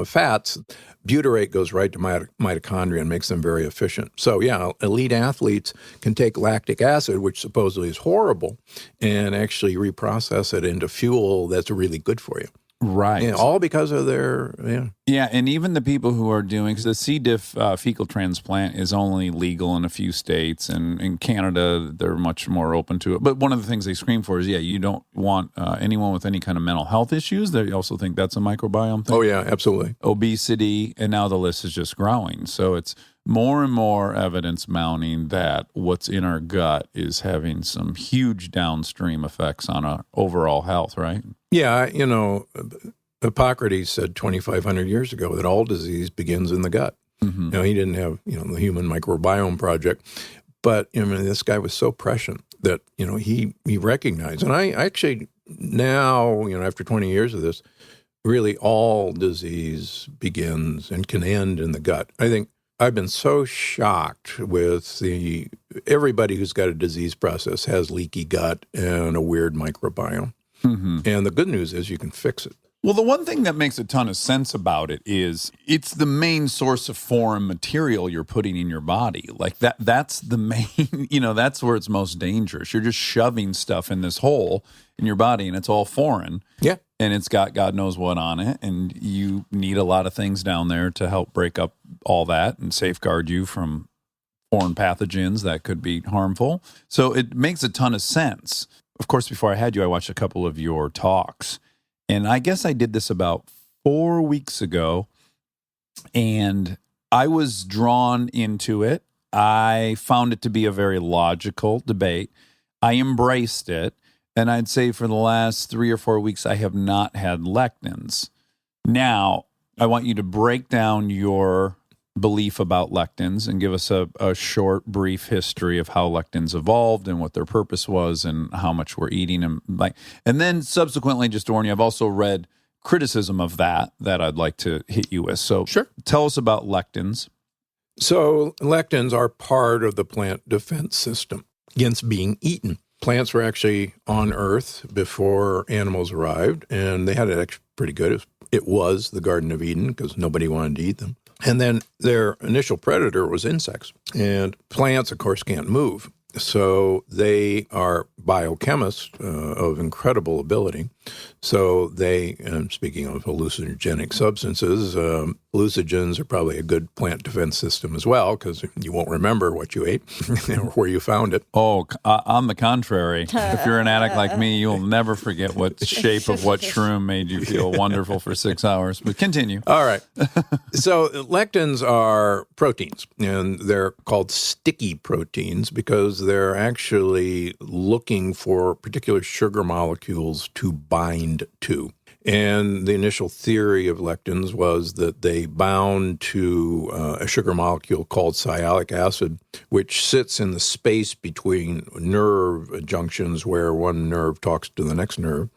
fats. Butyrate goes right to mitochondria and makes them very efficient. So, elite athletes can take lactic acid, which supposedly is horrible, and actually reprocess it into fuel that's really good for you. Right. Yeah, all because of their, Yeah, and even the people who are doing, because the C. diff fecal transplant is only legal in a few states, and in Canada, they're much more open to it. But one of the things they scream for is, you don't want anyone with any kind of mental health issues. They also think that's a microbiome thing. Oh, yeah, absolutely. Obesity, and now the list is just growing. So it's more and more evidence mounting that what's in our gut is having some huge downstream effects on our overall health, right? Yeah, Hippocrates said 2,500 years ago that all disease begins in the gut. Mm-hmm. He didn't have, the Human Microbiome Project, but, this guy was so prescient that, he recognized. And I actually now, after 20 years of this, really all disease begins and can end in the gut. I think I've been so shocked with everybody who's got a disease process has leaky gut and a weird microbiome. Mm-hmm. And the good news is you can fix it. Well, the one thing that makes a ton of sense about it is it's the main source of foreign material you're putting in your body. Like that's the main, that's where it's most dangerous. You're just shoving stuff in this hole in your body and it's all foreign. Yeah. And it's got God knows what on it. And you need a lot of things down there to help break up all that and safeguard you from foreign pathogens that could be harmful. So it makes a ton of sense. Of course, before I had you, I watched a couple of your talks. And I guess I did this about 4 weeks ago. And I was drawn into it. I found it to be a very logical debate. I embraced it. And I'd say for the last 3 or 4 weeks, I have not had lectins. Now, I want you to break down your belief about lectins and give us a short, brief history of how lectins evolved and what their purpose was and how much we're eating them. And then subsequently, just to warn you, I've also read criticism of that I'd like to hit you with. So sure. Tell us about lectins. So lectins are part of the plant defense system against being eaten. Plants were actually on Earth before animals arrived, and they had it actually pretty good. It was the Garden of Eden because nobody wanted to eat them. And then their initial predator was insects. And plants, of course, can't move. So they are biochemists of incredible ability. So they, and speaking of hallucinogenic substances, hallucinogens are probably a good plant defense system as well, because you won't remember what you ate or where you found it. Oh, on the contrary, if you're an addict like me, you'll never forget what shape of what shroom made you feel wonderful for 6 hours. But continue. All right. So lectins are proteins, and they're called sticky proteins because they're actually looking for particular sugar molecules to bind to. And the initial theory of lectins was that they bound to a sugar molecule called sialic acid, which sits in the space between nerve junctions where one nerve talks to the next nerve.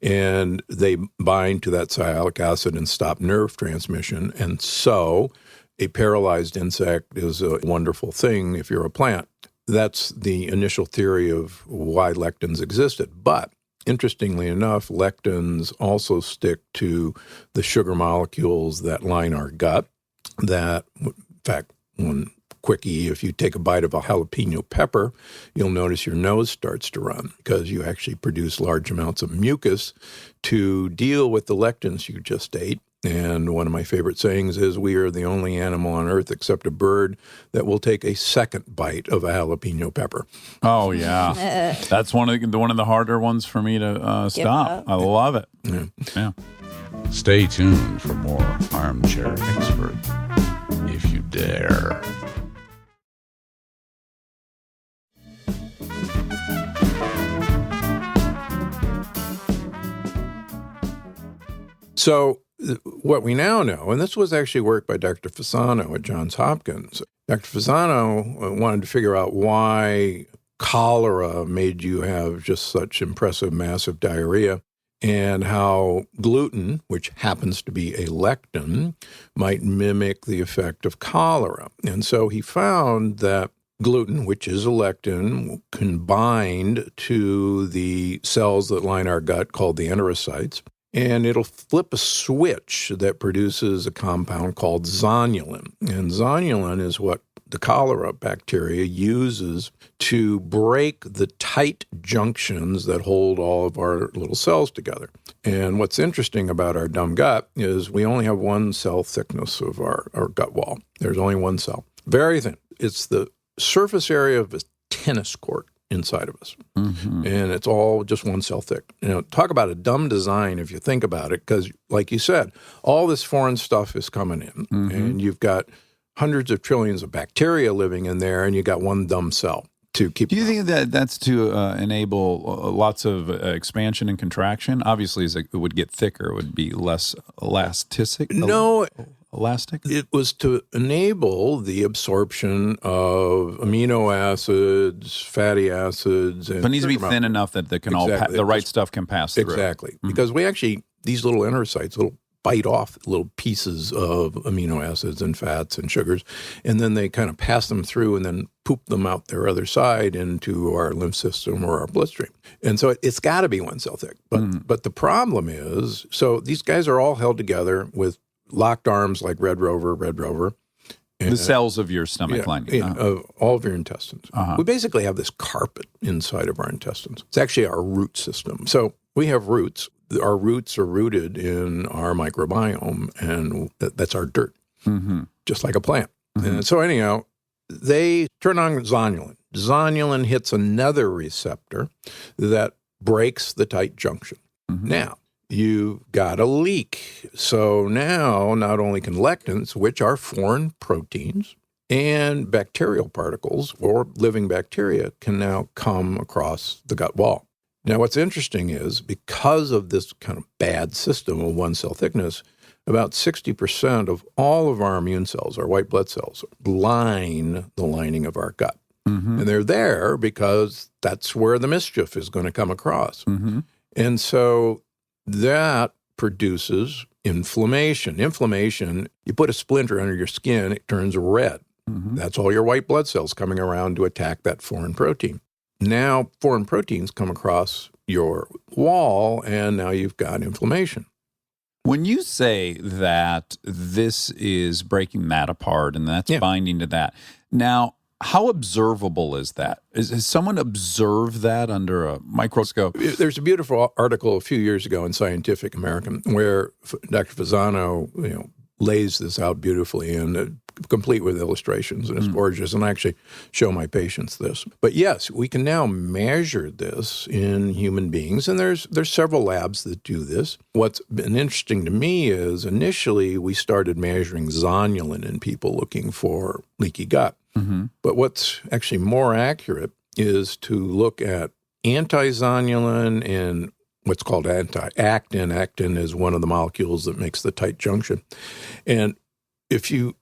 And they bind to that sialic acid and stop nerve transmission. And so a paralyzed insect is a wonderful thing if you're a plant. That's the initial theory of why lectins existed. But interestingly enough, lectins also stick to the sugar molecules that line our gut. That, in fact, one quickie, if you take a bite of a jalapeno pepper, you'll notice your nose starts to run because you actually produce large amounts of mucus to deal with the lectins you just ate. And one of my favorite sayings is, we are the only animal on earth except a bird that will take a second bite of a jalapeno pepper. Oh, yeah. That's one of the harder ones for me to stop. I love it. Yeah. Stay tuned for more Armchair Expert, if you dare. So what we now know, and this was actually work by Dr. Fasano at Johns Hopkins. Dr. Fasano wanted to figure out why cholera made you have just such impressive, massive diarrhea, and how gluten, which happens to be a lectin, might mimic the effect of cholera. And so he found that gluten, which is a lectin, can bind to the cells that line our gut called the enterocytes, and it'll flip a switch that produces a compound called zonulin. And zonulin is what the cholera bacteria uses to break the tight junctions that hold all of our little cells together. And what's interesting about our dumb gut is we only have one cell thickness of our gut wall. There's only one cell. Very thin. It's the surface area of a tennis court inside of us. Mm-hmm. And it's all just one cell thick. Talk about a dumb design if you think about it, because like you said, all this foreign stuff is coming in, and you've got hundreds of trillions of bacteria living in there, and you got one dumb cell to keep. Do you think that that's to enable lots of expansion and contraction? Obviously, as it would get thicker, it would be less elastic. No. Elastic? It was to enable the absorption of amino acids, fatty acids. And but it needs to be thin enough that they can the right stuff can pass through. Exactly. Mm-hmm. Because we actually, these little enterocytes, bite off little pieces of amino acids and fats and sugars, and then they kind of pass them through and then poop them out their other side into our lymph system or our bloodstream. And so it's got to be one cell thick. But the problem is, so these guys are all held together with locked arms like Red Rover. And, the cells of your stomach lining. Of all of your intestines. We basically have this carpet inside of our intestines. It's actually our root system. So we have roots. Our roots are rooted in our microbiome, and that's our dirt, just like a plant. And so anyhow, they turn on zonulin. Zonulin hits another receptor that breaks the tight junction. Now, you've got a leak. So now not only can lectins, which are foreign proteins, and bacterial particles or living bacteria can now come across the gut wall. Now, what's interesting is because of this kind of bad system of one cell thickness, about 60% of all of our immune cells, our white blood cells, line the lining of our gut. And they're there because that's where the mischief is going to come across. And so that produces inflammation. Inflammation, you put a splinter under your skin, it turns red. That's all your white blood cells coming around to attack that foreign protein. Now, foreign proteins come across your wall, and now you've got inflammation. When you say that this is breaking that apart and that's binding to that, now, how observable is that? Has someone observed that under a microscope? There's a beautiful article a few years ago in Scientific American where Dr. Fasano, lays this out beautifully and complete with illustrations, and it's gorgeous. And I actually show my patients this. But yes, we can now measure this in human beings, and there's several labs that do this. What's been interesting to me is initially we started measuring zonulin in people looking for leaky gut. But what's actually more accurate is to look at anti-zonulin and what's called anti-actin. Actin is one of the molecules that makes the tight junction. And if you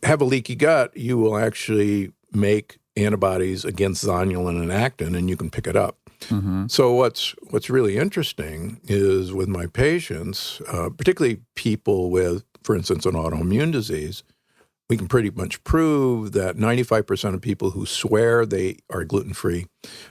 have a leaky gut, you will actually make antibodies against zonulin and actin, and you can pick it up. Mm-hmm. So what's really interesting is with my patients, particularly people with, for instance, an autoimmune disease, we can pretty much prove that 95% of people who swear they are gluten-free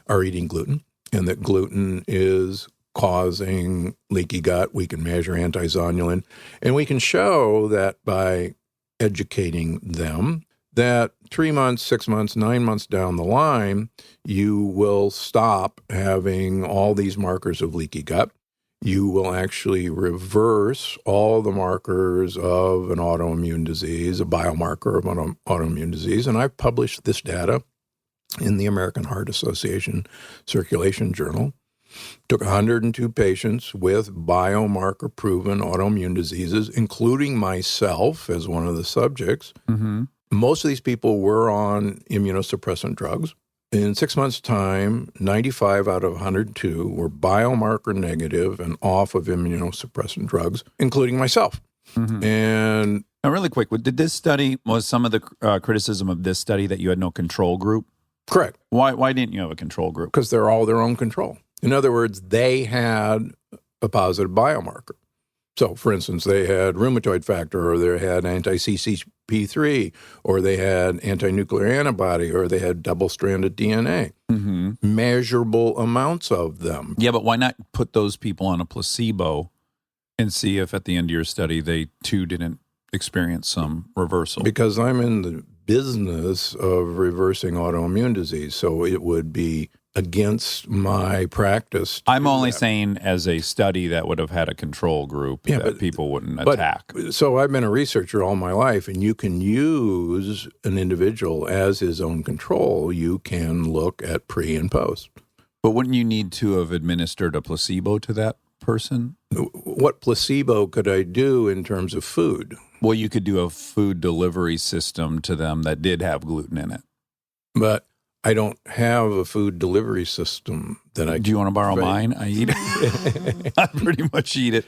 are eating gluten, and that gluten is causing leaky gut. We can measure anti-zonulin, and we can show that by educating them that 3 months, 6 months, 9 months down the line, you will stop having all these markers of leaky gut. You will actually reverse all the markers of an autoimmune disease, a biomarker of an autoimmune disease. And I've published this data in the American Heart Association Circulation Journal. Took 102 patients with biomarker-proven autoimmune diseases, including myself as one of the subjects. Mm-hmm. Most of these people were on immunosuppressant drugs. In 6 months' time, 95 out of 102 were biomarker negative and off of immunosuppressant drugs, including myself. Mm-hmm. And Now, really quick, did this study, was some of the criticism of this study that you had no control group? correct, Why didn't you have a control group? because they're all their own control. In other words, they had a positive biomarker. So, for instance, they had rheumatoid factor, or they had anti-CCP3, or they had anti-nuclear antibody, or they had double-stranded DNA. Mm-hmm. Measurable amounts of them. Yeah, but why not put those people on a placebo and see if at the end of your study they too didn't experience some reversal? Because I'm in the business of reversing autoimmune disease, so it would be against my practice. I'm only saying as a study that would have had a control group that people wouldn't attack. So I've been a researcher all my life, and you can use an individual as his own control. You can look at pre and post. But wouldn't you need to have administered a placebo to that person? What placebo could I do in terms of food? Well, you could do a food delivery system to them that did have gluten in it. But I don't have a food delivery system that I Do you want to borrow mine? I eat it. I pretty much eat it.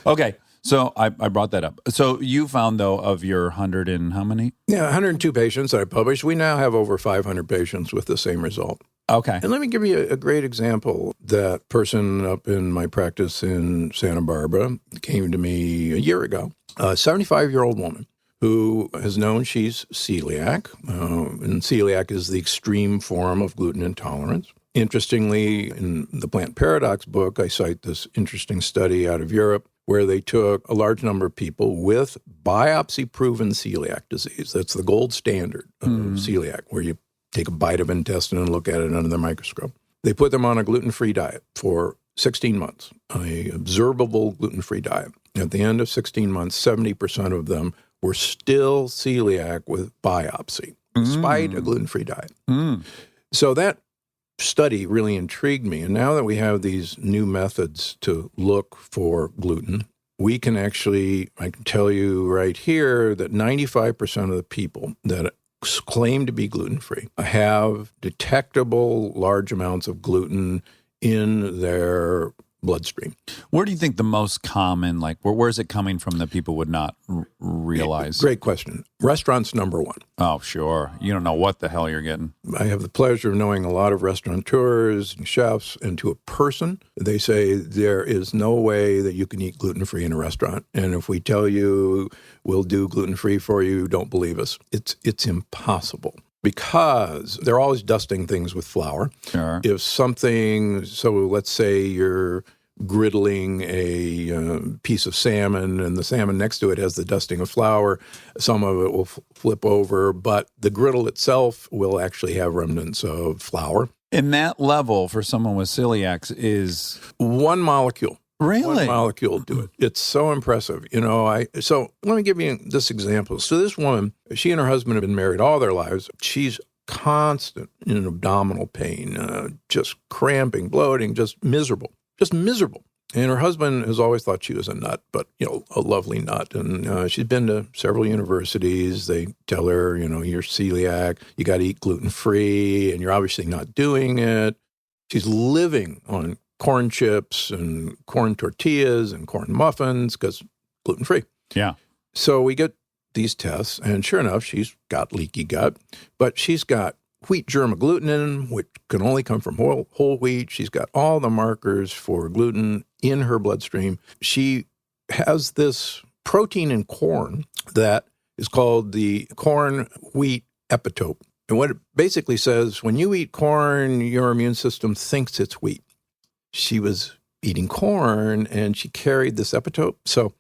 Okay, so I brought that up. So you found, though, of your 100 and how many? Yeah, 102 patients that I published. We now have over 500 patients with the same result. Okay. And let me give you a great example. That person up in my practice in Santa Barbara came to me a year ago, a 75-year-old woman who has known she's celiac, and celiac is the extreme form of gluten intolerance. Interestingly, in the Plant Paradox book, I cite this interesting study out of Europe where they took a large number of people with biopsy-proven celiac disease. That's the gold standard of celiac, where you take a bite of intestine and look at it under the microscope. They put them on a gluten-free diet for 16 months, an observable gluten-free diet. At the end of 16 months, 70% of them were still celiac with biopsy, despite a gluten-free diet. So that study really intrigued me. And now that we have these new methods to look for gluten, we can actually, I can tell you right here that 95% of the people that claim to be gluten-free have detectable large amounts of gluten in their bloodstream. Where do you think the most common, like, where's it coming from that people would not realize? Great question. Restaurants, number one. Oh, sure. You don't know what the hell you're getting. I have the pleasure of knowing a lot of restaurateurs and chefs, and to a person, they say there is no way that you can eat gluten-free in a restaurant. And if we tell you we'll do gluten-free for you, don't believe us. It's impossible. Because they're always dusting things with flour. Sure. If something, so let's say you're griddling a piece of salmon and the salmon next to it has the dusting of flour, some of it will flip over, but the griddle itself will actually have remnants of flour. And that level for someone with celiac is... One molecule. Really? One molecule will do it. It's so impressive. So let me give you this example. So this woman, she and her husband have been married all their lives. She's constant in abdominal pain, just cramping, bloating, just miserable. And her husband has always thought she was a nut, but, a lovely nut. And she's been to several universities. They tell her, you're celiac, you got to eat gluten-free, and you're obviously not doing it. She's living on corn chips and corn tortillas and corn muffins because gluten-free. Yeah. So we get these tests, and sure enough, she's got leaky gut, but she's got wheat germ agglutinin, which can only come from whole wheat. She's got all the markers for gluten in her bloodstream. She has this protein in corn that is called the corn wheat epitope. And what it basically says, when you eat corn, your immune system thinks it's wheat. She was eating corn, and she carried this epitope. So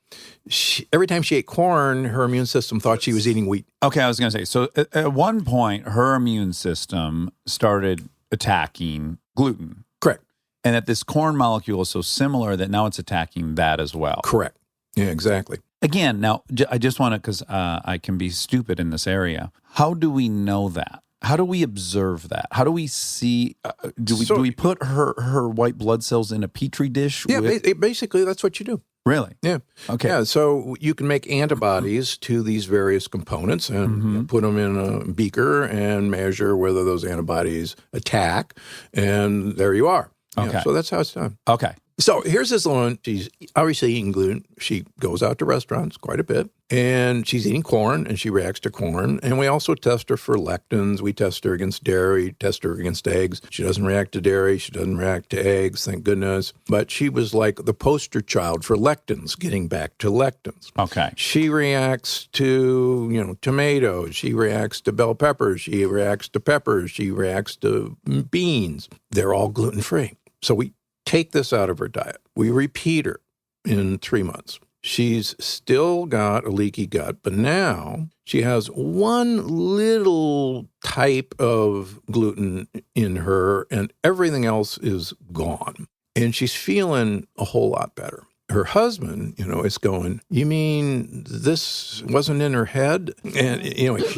every time she ate corn, her immune system thought she was eating wheat. Okay, I was going to say, so at one point, her immune system started attacking gluten. Correct. And that this corn molecule is so similar that now it's attacking that as well. Correct. Yeah, exactly. Again, now, I just want to, because I can be stupid in this area. How do we know that? How do we observe that? How do we see? Do we put her white blood cells in a petri dish? Yeah, basically that's what you do. Really? Yeah. Okay. Yeah. So you can make antibodies to these various components and put them in a beaker and measure whether those antibodies attack, and there you are. Okay. Yeah, so that's how it's done. Okay. So here's this woman. She's obviously eating gluten. She goes out to restaurants quite a bit, and she's eating corn, and she reacts to corn. And we also test her for lectins. We test her against dairy, test her against eggs. She doesn't react to dairy. She doesn't react to eggs, thank goodness. But she was like the poster child for lectins, getting back to lectins. Okay. She reacts to, tomatoes. She reacts to bell peppers. She reacts to peppers. She reacts to beans. They're all gluten-free. So we take this out of her diet. We repeat her in 3 months. She's still got a leaky gut, but now she has one little type of gluten in her, and everything else is gone. And she's feeling a whole lot better. Her husband, is going, you mean this wasn't in her head? And,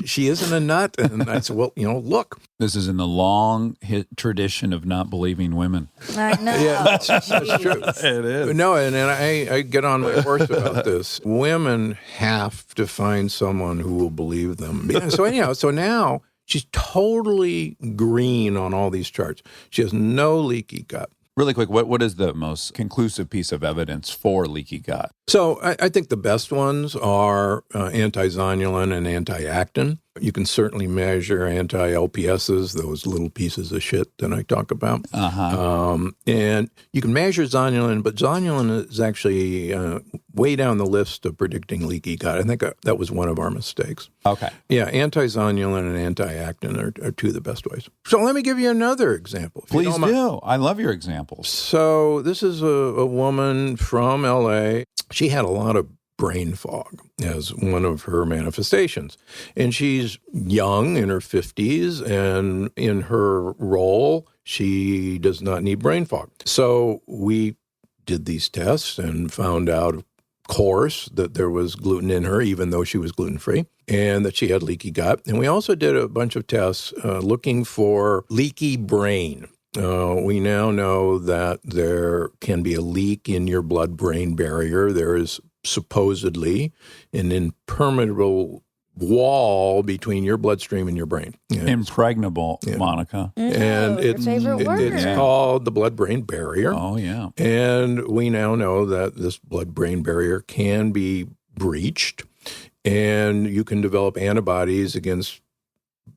she isn't a nut. And I said, well, look. This is in the long tradition of not believing women. I know. Yeah, that's true. It is. No, and I get on my horse about this. Women have to find someone who will believe them. So now she's totally green on all these charts. She has no leaky gut. Really quick, what is the most conclusive piece of evidence for leaky gut? So I think the best ones are anti-zonulin and anti-actin. You can certainly measure anti-LPSs, those little pieces of shit that I talk about. And you can measure zonulin, but zonulin is actually way down the list of predicting leaky gut. I think that was one of our mistakes. Okay. Yeah, anti-zonulin and anti-actin are two of the best ways. So let me give you another example. Please do. I love your examples. So this is a woman from L.A. She had a lot of brain fog as one of her manifestations. And she's young, in her 50s, and in her role, she does not need brain fog. So we did these tests and found out, of course, that there was gluten in her, even though she was gluten-free, and that she had leaky gut. And we also did a bunch of tests looking for leaky brain. We now know that there can be a leak in your blood-brain barrier. There is supposedly an impermeable wall between your bloodstream and your brain. Impregnable, Monica. And it's called the blood-brain barrier. Oh, yeah. And we now know that this blood-brain barrier can be breached, and you can develop antibodies against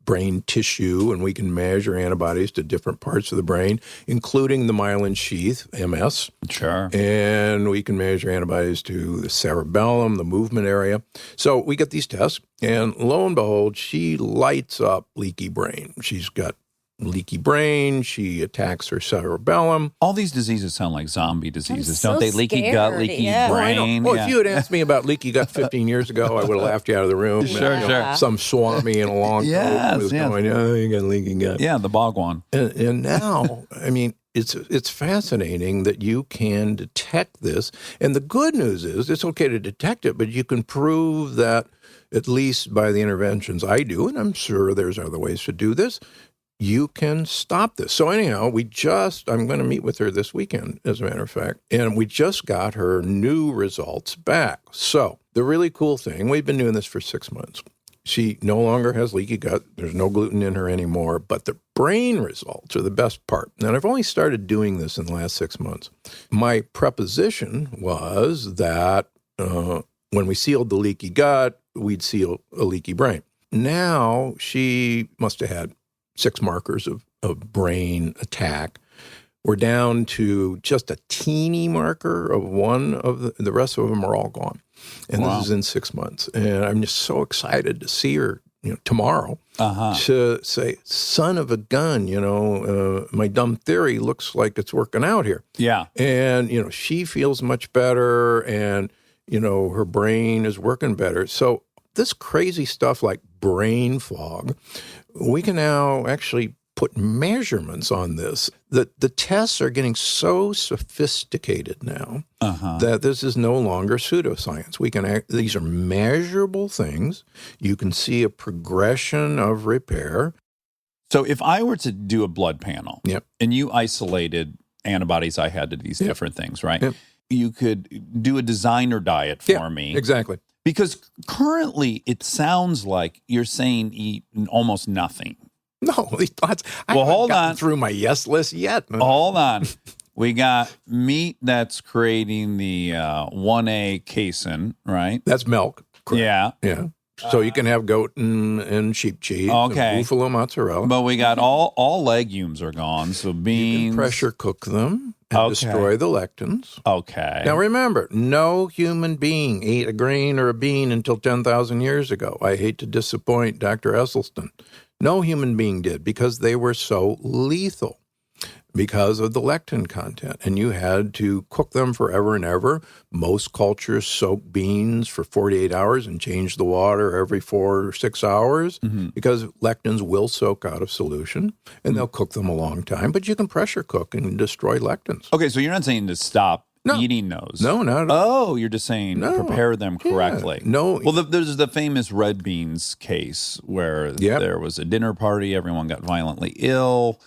brain tissue, and we can measure antibodies to different parts of the brain, including the myelin sheath, MS. Sure. And we can measure antibodies to the cerebellum, the movement area. So we get these tests, and lo and behold, she lights up leaky brain. She's got leaky brain. She attacks her cerebellum. All these diseases sound like zombie diseases, so don't they? Leaky gut, scared, leaky yeah. brain. Well, if you had asked me about leaky gut 15 years ago, I would have laughed you out of the room. Sure. Some swami in a long coat was going, oh, you got leaky gut. Yeah, the bogwan. And now, I mean, it's fascinating that you can detect this. And the good news is it's okay to detect it, but you can prove that, at least by the interventions I do, and I'm sure there's other ways to do this, you can stop this. So anyhow, I'm going to meet with her this weekend, as a matter of fact, and we just got her new results back. So the really cool thing, we've been doing this for 6 months, She no longer has leaky gut. There's no gluten in her anymore. But the brain results are the best part. And I've only started doing this in the last 6 months. My preposition was that when we sealed the leaky gut, we'd seal a leaky brain. Now she must have had 6 markers of brain attack. We're down to just a teeny marker of one of the rest of them are all gone. And This is in 6 months. And I'm just so excited to see her, tomorrow to say, son of a gun, my dumb theory looks like it's working out here. Yeah. And, she feels much better and, her brain is working better. So this crazy stuff like brain fog, we can now actually put measurements on this. The tests are getting so sophisticated now that this is no longer pseudoscience. These are measurable things. You can see a progression of repair. So if I were to do a blood panel and you isolated antibodies I had to these different things, right? Yep. You could do a designer diet for me. Exactly. Because currently it sounds like you're saying eat almost nothing. No, these thoughts. I haven't gotten through my yes list yet. Hold on. We got meat that's creating the 1A casein, right? That's milk. Correct. Yeah. Yeah. So you can have goat and sheep cheese, okay, buffalo mozzarella. But we got all legumes are gone. So beans. You can pressure cook them and destroy the lectins. Okay. Now remember, no human being ate a grain or a bean until 10,000 years ago. I hate to disappoint Dr. Esselstyn. No human being did because they were so lethal because of the lectin content. And you had to cook them forever and ever. Most cultures soak beans for 48 hours and change the water every 4 or 6 hours because lectins will soak out of solution and they'll cook them a long time. But you can pressure cook and destroy lectins. Okay, so you're not saying to stop eating those. No, not at all. Oh, you're just saying prepare them correctly. Yeah, no. Well, there's the famous red beans case where there was a dinner party, everyone got violently ill,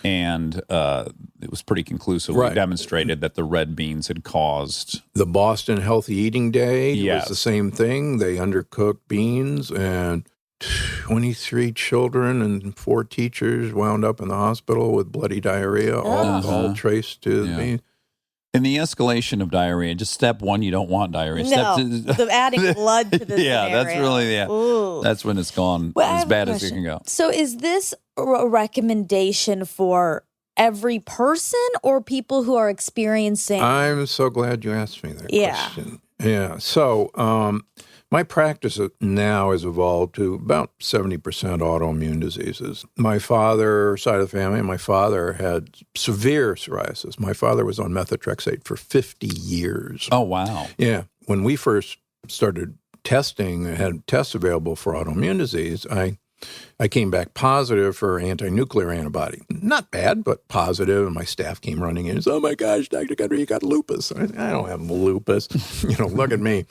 and it was pretty conclusively demonstrated that the red beans had caused... The Boston Healthy Eating Day was the same thing. They undercooked beans, and 23 children and 4 teachers wound up in the hospital with bloody diarrhea, all traced to the beans. In the escalation of diarrhea, just step 1, you don't want diarrhea. The adding blood to this scenario. That's really, that's when it's gone as bad as it can go. So is this a recommendation for every person or people who are experiencing? I'm so glad you asked me that question. Yeah. So my practice now has evolved to about 70% autoimmune diseases. My father, side of the family, my father had severe psoriasis. My father was on methotrexate for 50 years. Oh, wow. Yeah. When we first started testing, had tests available for autoimmune disease, I came back positive for anti-nuclear antibody. Not bad, but positive. And my staff came running in and said, oh my gosh, Dr. Gundry, you got lupus. I don't have lupus. Look at me.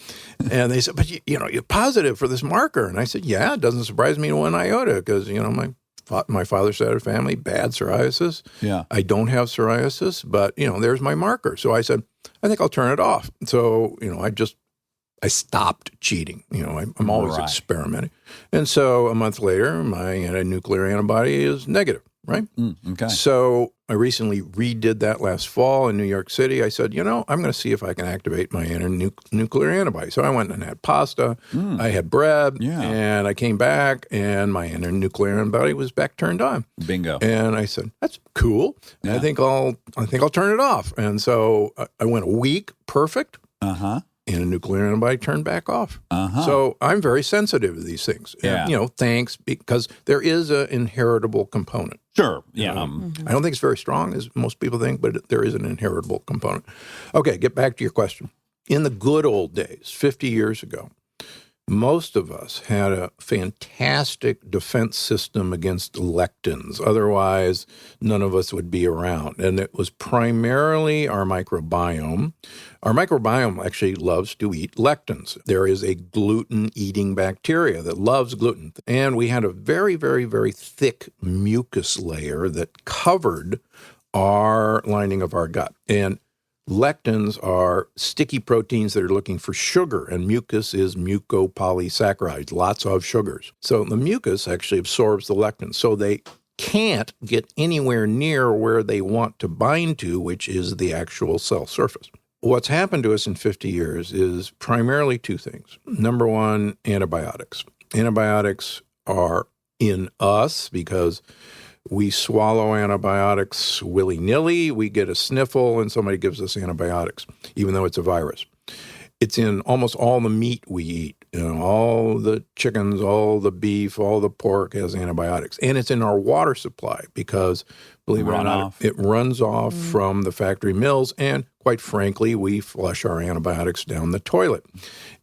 And they said, but you're positive for this marker. And I said, yeah, it doesn't surprise me one iota because, my father's side of the family, bad psoriasis. Yeah. I don't have psoriasis, but, there's my marker. So I said, I think I'll turn it off. So, I stopped cheating. I'm always experimenting. And so a month later, my anti-nuclear antibody is negative, right? Okay. So I recently redid that last fall in New York City. I said, I'm going to see if I can activate my anti-nuclear antibody. So I went and had pasta. I had bread. Yeah. And I came back and my anti-nuclear antibody was back turned on. Bingo. And I said, that's cool. Yeah. I think I'll turn it off. And so I went a week, perfect. And a nuclear antibody turned back off. So I'm very sensitive to these things. Yeah. And, thanks, because there is an inheritable component. Sure. Yeah. I don't think it's very strong, as most people think, but there is an inheritable component. Okay, get back to your question. In the good old days, 50 years ago, most of us had a fantastic defense system against lectins. Otherwise, none of us would be around. And it was primarily our microbiome. Our microbiome actually loves to eat lectins. There is a gluten-eating bacteria that loves gluten. And we had a very, very, very thick mucus layer that covered our lining of our gut. And Lectins are sticky proteins that are looking for sugar, and mucus is mucopolysaccharides, lots of sugars. So the mucus actually absorbs the lectins. So they can't get anywhere near where they want to bind to, which is the actual cell surface. What's happened to us in 50 years is primarily two things. Number one, antibiotics. Antibiotics are in us because we swallow antibiotics willy-nilly. We get a sniffle and somebody gives us antibiotics, even though it's a virus. It's in almost all the meat we eat. All the chickens, all the beef, all the pork has antibiotics. And it's in our water supply because, believe it or not, it runs off from the factory mills. And quite frankly, we flush our antibiotics down the toilet.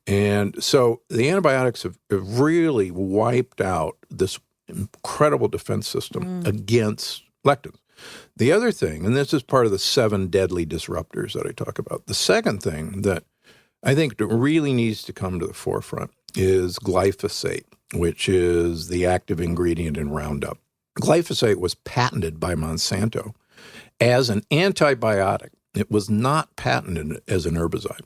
And so the antibiotics have really wiped out this incredible defense system against lectins. The other thing, and this is part of the 7 deadly disruptors that I talk about, the second thing that I think really needs to come to the forefront is glyphosate, which is the active ingredient in Roundup. Glyphosate was patented by Monsanto as an antibiotic. It was not patented as an herbicide.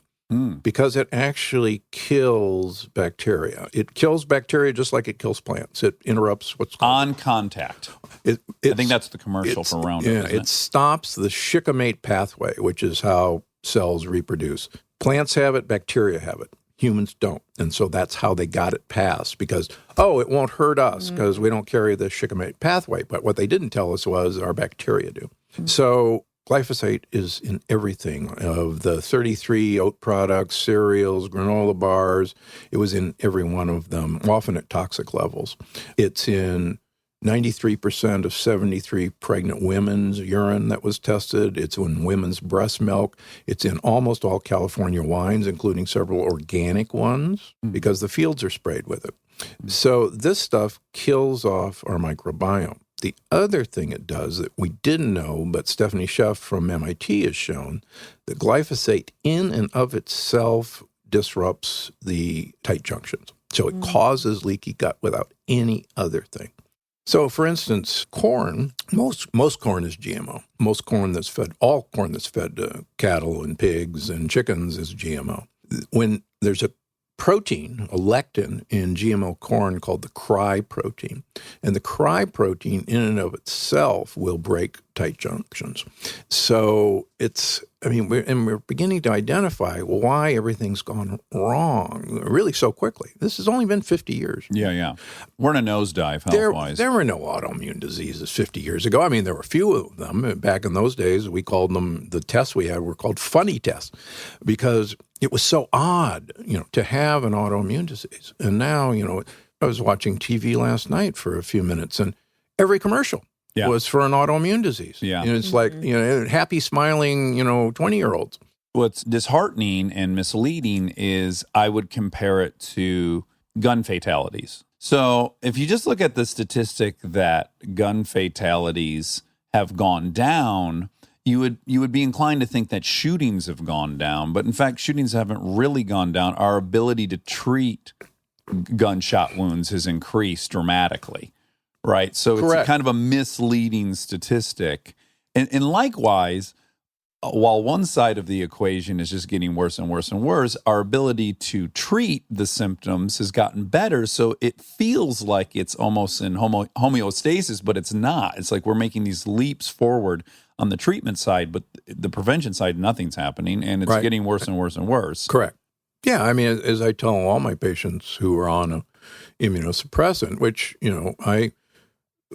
Because it actually kills bacteria. It kills bacteria just like it kills plants. It interrupts what's called on contact. I think that's the commercial for Roundup. Yeah, it stops the shikimate pathway, which is how cells reproduce. Plants have it, bacteria have it. Humans don't. And so that's how they got it passed because, it won't hurt us because we don't carry the shikimate pathway. But what they didn't tell us was our bacteria do. So glyphosate is in everything of the 33 oat products, cereals, granola bars. It was in every one of them, often at toxic levels. It's in 93% of 73 pregnant women's urine that was tested. It's in women's breast milk. It's in almost all California wines, including several organic ones, because the fields are sprayed with it. So this stuff kills off our microbiome. The other thing it does that we didn't know, but Stephanie Schaff from MIT has shown, that glyphosate in and of itself disrupts the tight junctions. So it causes leaky gut without any other thing. So, for instance, corn, most corn is GMO. Most corn that's fed, all corn that's fed to cattle and pigs and chickens is GMO. When there's a protein, a lectin in GMO corn called the cry protein. And the cry protein in and of itself will break tight junctions. So we're beginning to identify why everything's gone wrong really so quickly. This has only been 50 years. Yeah. We're in a nosedive health-wise. There were no autoimmune diseases 50 years ago. I mean, there were a few of them. Back in those days, we called them, the tests we had were called funny tests because it was so odd, to have an autoimmune disease. And now, I was watching TV last night for a few minutes and every commercial was for an autoimmune disease. Yeah. It's like, happy, smiling, 20-year-olds. What's disheartening and misleading is I would compare it to gun fatalities. So if you just look at the statistic that gun fatalities have gone down, you would be inclined to think that shootings have gone down. But in fact, shootings haven't really gone down. Our ability to treat gunshot wounds has increased dramatically. Right. So Correct. It's kind of a misleading statistic. And likewise, while one side of the equation is just getting worse and worse and worse, our ability to treat the symptoms has gotten better. So it feels like it's almost in homeostasis, but it's not. It's like we're making these leaps forward on the treatment side, but the prevention side, nothing's happening, and it's getting worse and worse and worse. Correct. Yeah, I mean, as I tell all my patients who are on an immunosuppressant, which,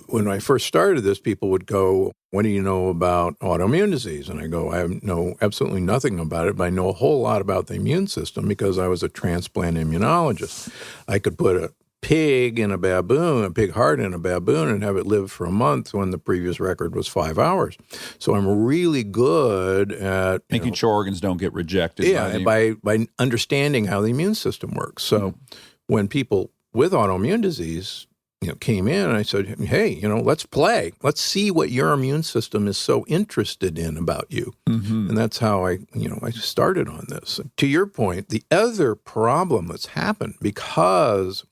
when I first started this, people would go, what do you know about autoimmune disease? And I go, I know absolutely nothing about it, but I know a whole lot about the immune system because I was a transplant immunologist. I could put a pig in a baboon, a pig heart in a baboon, and have it live for a month when the previous record was 5 hours. So I'm really good at making sure organs don't get rejected. Yeah, by understanding how the immune system works. So when people with autoimmune disease came in, and I said, hey, let's play. Let's see what your immune system is so interested in about you. Mm-hmm. And that's how I started on this. To your point, the other problem that's happened, because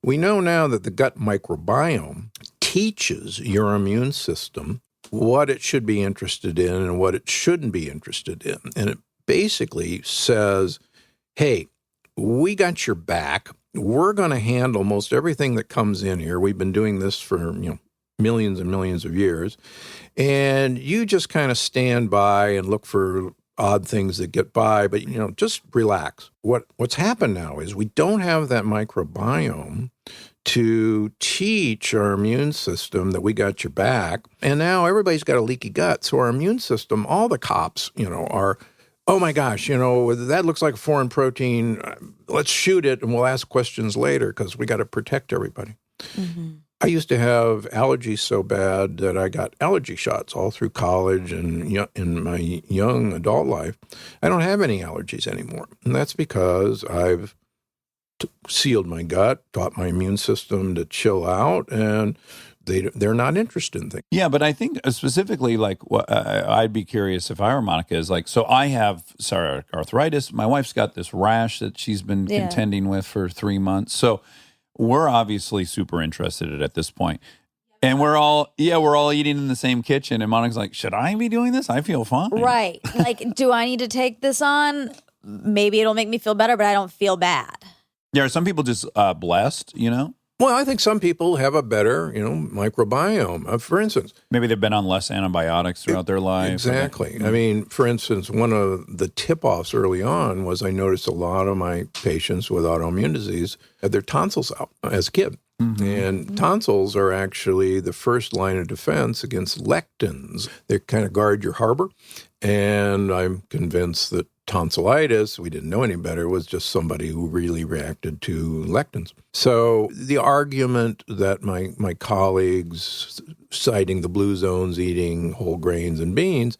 we know now that the gut microbiome teaches your immune system what it should be interested in and what it shouldn't be interested in. And it basically says, hey, we got your back. We're going to handle most everything that comes in here. We've been doing this for, millions and millions of years. And you just kind of stand by and look for odd things that get by, but, just relax. What's happened now is we don't have that microbiome to teach our immune system that we got your back. And now everybody's got a leaky gut. So our immune system, all the cops, are, oh my gosh, that looks like a foreign protein. Let's shoot it and we'll ask questions later because we got to protect everybody. Mm-hmm. I used to have allergies so bad that I got allergy shots all through college and in my young adult life. I don't have any allergies anymore. And that's because I've sealed my gut, taught my immune system to chill out, and they're not interested in things. Yeah, but I think specifically, I'd be curious if I were Monica, is so I have psoriatic arthritis. My wife's got this rash that she's been contending with for 3 months. So we're obviously super interested at this point. And we're all eating in the same kitchen. And Monica's like, should I be doing this? I feel fine. Right. Do I need to take this on? Maybe it'll make me feel better, but I don't feel bad. Yeah, are some people just blessed, Well, I think some people have a better, microbiome. For instance, maybe they've been on less antibiotics throughout their life. Exactly. I mean, for instance, one of the tip-offs early on was I noticed a lot of my patients with autoimmune disease had their tonsils out as a kid. Mm-hmm. And tonsils are actually the first line of defense against lectins. They kind of guard your harbor. And I'm convinced that tonsillitis, we didn't know any better, was just somebody who really reacted to lectins. So the argument that my colleagues citing the blue zones eating whole grains and beans,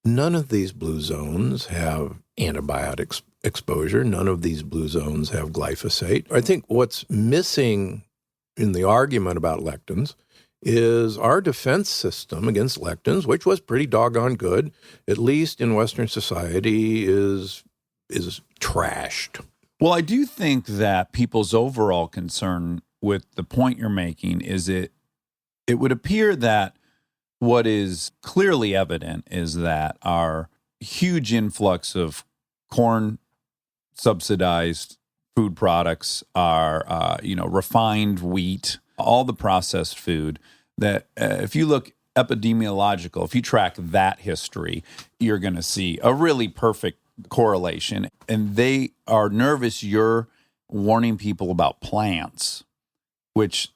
none of these blue zones have antibiotics exposure. None of these blue zones have glyphosate. I think what's missing in the argument about lectins is our defense system against lectins, which was pretty doggone good, at least in Western society, is trashed. Well, I do think that people's overall concern with the point you're making is it would appear that what is clearly evident is that our huge influx of corn subsidized food products, our refined wheat, all the processed food, that if you look epidemiological, if you track that history, you're going to see a really perfect correlation. And they are nervous you're warning people about plants, which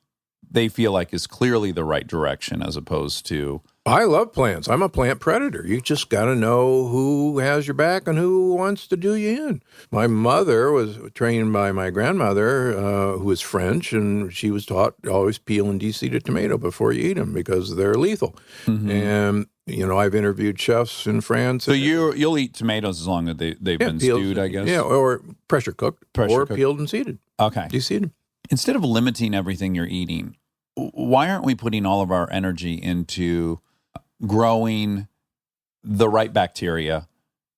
they feel like is clearly the right direction as opposed to... I love plants. I'm a plant predator. You just got to know who has your back and who wants to do you in. My mother was trained by my grandmother, who was French, and she was taught always peel and de-seed a tomato before you eat them because they're lethal. Mm-hmm. And, I've interviewed chefs in France. So you'll eat tomatoes as long as they've been peeled, stewed, I guess? Yeah, or pressure cooked, peeled and seeded. Okay. De-seeded. Instead of limiting everything you're eating, why aren't we putting all of our energy into growing the right bacteria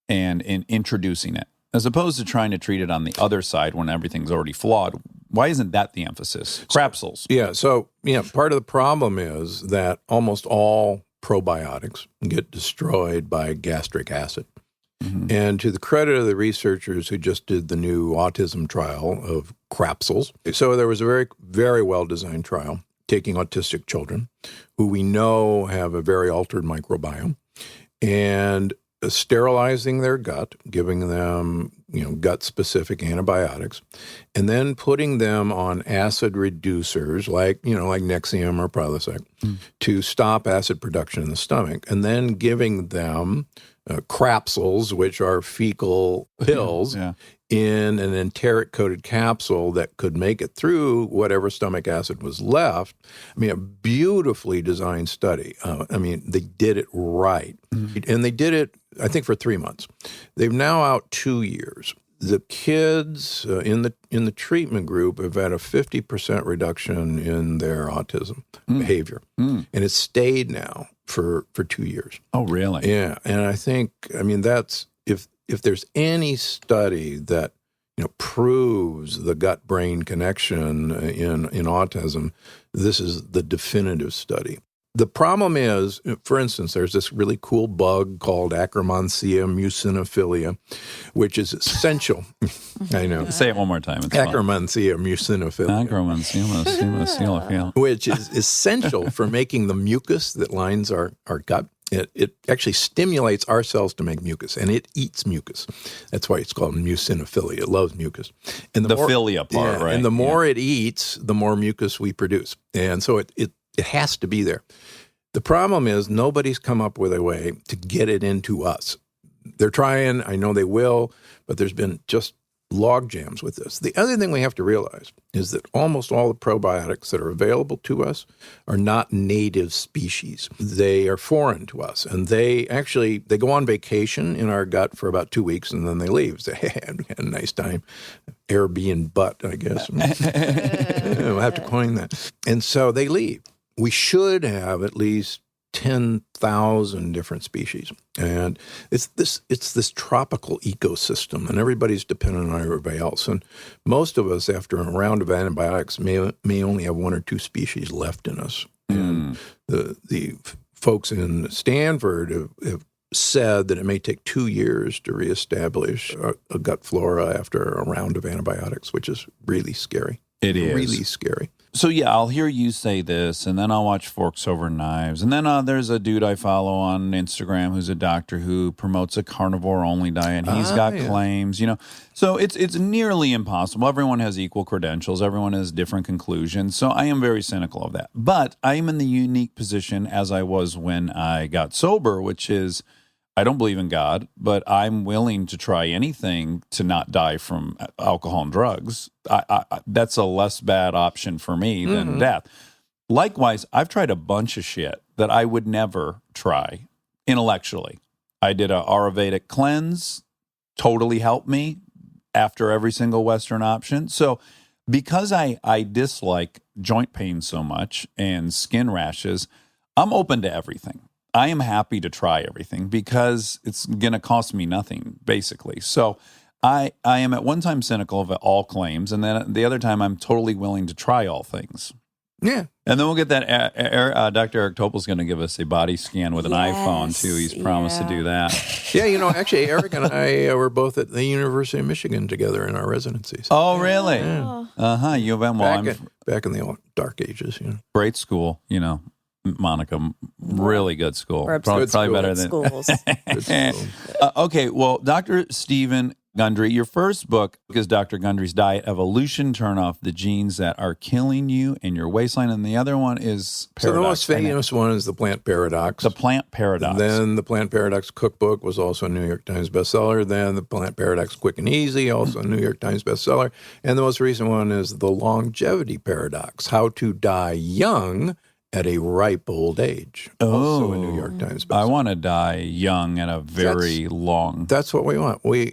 and in introducing it, as opposed to trying to treat it on the other side when everything's already flawed? Why isn't that the emphasis? Crapsules. So part of the problem is that almost all probiotics get destroyed by gastric acid. Mm-hmm. And to the credit of the researchers who just did the new autism trial of crapsules, so there was a very, very well-designed trial taking autistic children who we know have a very altered microbiome and sterilizing their gut, giving them, gut-specific antibiotics, and then putting them on acid reducers like Nexium or Prilosec to stop acid production in the stomach, and then giving them crapsules, which are fecal pills, in an enteric-coated capsule that could make it through whatever stomach acid was left. I mean, a beautifully designed study. They did it right. Mm-hmm. And they did it, I think, for 3 months. They've now out 2 years. The kids in the treatment group have had a 50% reduction in their autism behavior. Mm. And it's stayed now for 2 years. Oh, really? Yeah. And I think, that's... If there's any study that proves the gut-brain connection in autism, this is the definitive study. The problem is, for instance, there's this really cool bug called Akkermansia mucinophilia, which is essential. I know. Say it one more time. It's fun. Akkermansia mucinophilia. Akkermansia. Which is essential for making the mucus that lines our gut. It actually stimulates our cells to make mucus, and it eats mucus. That's why it's called mucinophilia. It loves mucus. And The philia part, right? And the more it eats, the more mucus we produce. And so it has to be there. The problem is nobody's come up with a way to get it into us. They're trying. I know they will, but there's been just log jams with this. The other thing we have to realize is that almost all the probiotics that are available to us are not native species. They are foreign to us, and they go on vacation in our gut for about 2 weeks, and then they leave. Say, hey, I had a nice time. Airbnb butt, I guess. We'll have to coin that. And so they leave. We should have at least 10,000 different species. And it's this tropical ecosystem, and everybody's dependent on everybody else. And most of us, after a round of antibiotics, may only have 1 or 2 species left in us. And the folks in Stanford have said that it may take 2 years to reestablish a gut flora after a round of antibiotics, which is really scary. It is. Really scary. So, yeah, I'll hear you say this, and then I'll watch Forks Over Knives. And then there's a dude I follow on Instagram who's a doctor who promotes a carnivore-only diet. He's got claims, So it's nearly impossible. Everyone has equal credentials. Everyone has different conclusions. So I am very cynical of that. But I am in the unique position as I was when I got sober, which is I don't believe in God, but I'm willing to try anything to not die from alcohol and drugs. That's a less bad option for me than death. Likewise, I've tried a bunch of shit that I would never try intellectually. I did a Ayurvedic cleanse, totally helped me after every single Western option. So because I dislike joint pain so much and skin rashes, I'm open to everything. I am happy to try everything because it's going to cost me nothing, basically. So I am at one time cynical of all claims, and then the other time I'm totally willing to try all things. Yeah. And then we'll get that. Dr. Eric Topol's going to give us a body scan with an iPhone, too. He's promised to do that. Yeah, actually, Eric and I were both at the University of Michigan together in our residencies. Oh, really? Yeah. U of M. Back in the old dark ages. Great school, Monica, really good school. Probably better than schools. Okay, well, Dr. Stephen Gundry, your first book is Dr. Gundry's Diet Evolution, Turn Off the Genes That Are Killing You and Your Waistline, and the other one is Paradox. So the most famous one is The Plant Paradox. The Plant Paradox. And then the Plant Paradox Cookbook was also a New York Times bestseller. Then the Plant Paradox Quick and Easy, also a New York Times bestseller. And the most recent one is The Longevity Paradox, How to Die Young at a Ripe Old Age, also a New York Times bestseller. I want to die young at a very long. That's what we want. We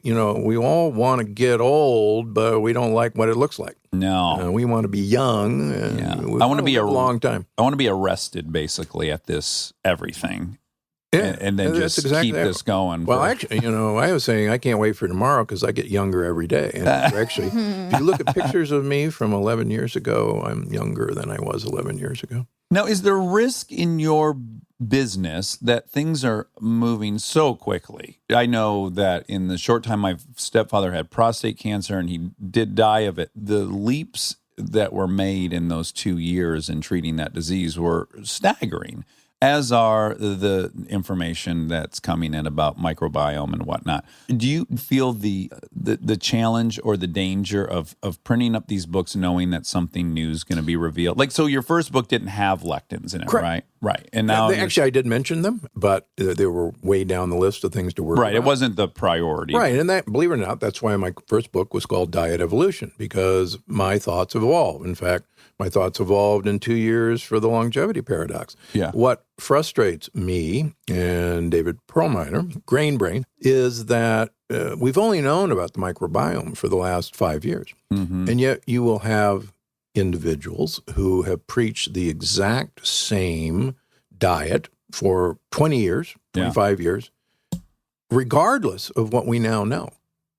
all want to get old, but we don't like what it looks like. No, we want to be young. I want to be a long time. I want to be arrested, basically, at this everything. Yeah, and then just keep this going. Well, actually, I was saying I can't wait for tomorrow because I get younger every day. And actually, if you look at pictures of me from 11 years ago, I'm younger than I was 11 years ago. Now, is there risk in your business that things are moving so quickly? I know that in the short time my stepfather had prostate cancer and he did die of it, the leaps that were made in those 2 years in treating that disease were staggering, as are the information that's coming in about microbiome and whatnot. Do you feel the challenge or the danger of printing up these books knowing that something new is going to be revealed? Like, so your first book didn't have lectins in it, Correct. right? Right. And now actually, I did mention them, but they were way down the list of things to work on. Right. It wasn't the priority. Right. And that, believe it or not, that's why my first book was called Diet Evolution, because my thoughts have evolved. In fact, my thoughts evolved in 2 years for the longevity paradox. Yeah. What frustrates me and David Perlmutter, Grain Brain, is that we've only known about the microbiome for the last 5 years. Mm-hmm. And yet you will have individuals who have preached the exact same diet for 20 years, 25 years, regardless of what we now know.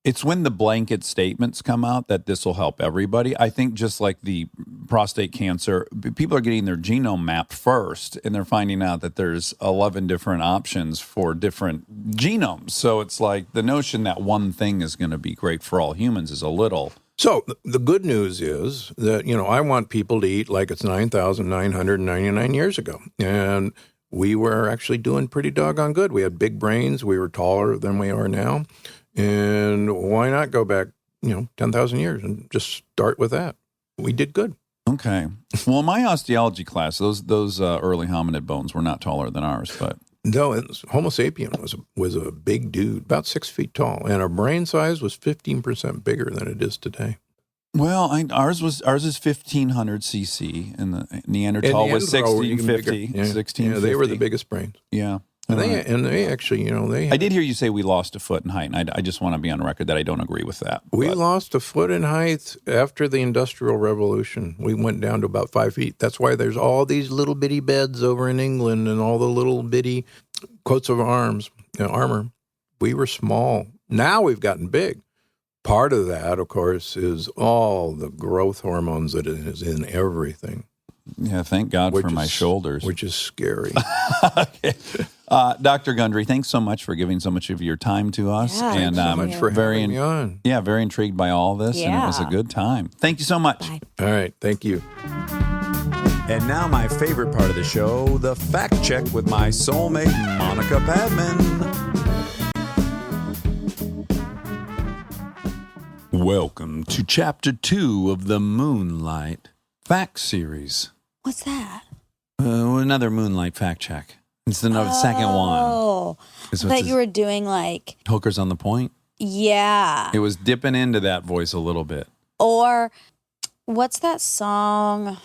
It's when the blanket statements come out that this will help everybody. I think just like the prostate cancer, people are getting their genome mapped first, and they're finding out that there's 11 different options for different genomes. So it's like the notion that one thing is going to be great for all humans is a little... So the good news is that, I want people to eat like it's 9,999 years ago. And we were actually doing pretty doggone good. We had big brains. We were taller than we are now. And why not go back, 10,000 years and just start with that? We did good. Okay. Well, in my osteology class, those early hominid bones were not taller than ours, but... No, Homo sapien was a big dude, about 6 feet tall, and our brain size was 15% bigger than it is today. Well, ours is 1,500 cc, and the Neanderthal was 1,650. 1,650. Yeah, they were the biggest brains. Yeah. And they actually, I did hear you say we lost a foot in height, and I just want to be on record that I don't agree with that. We lost a foot in height after the Industrial Revolution. We went down to about 5 feet. That's why there's all these little bitty beds over in England and all the little bitty coats of armor. We were small. Now we've gotten big. Part of that, of course, is all the growth hormones that is in everything. Yeah, thank God for my shoulders. Which is scary. Okay. Dr. Gundry, thanks so much for giving so much of your time to us. Yeah, and so much for having me on. Yeah, very intrigued by all this, and it was a good time. Thank you so much. Bye. All right, thank you. And now my favorite part of the show, the fact check with my soulmate, Monica Padman. Welcome to Chapter 2 of the Moonlight Fact Series. What's that? Another Moonlight fact check. It's the second one. Oh, I thought you were doing like... Hookers on the Point? Yeah. It was dipping into that voice a little bit. Or what's that song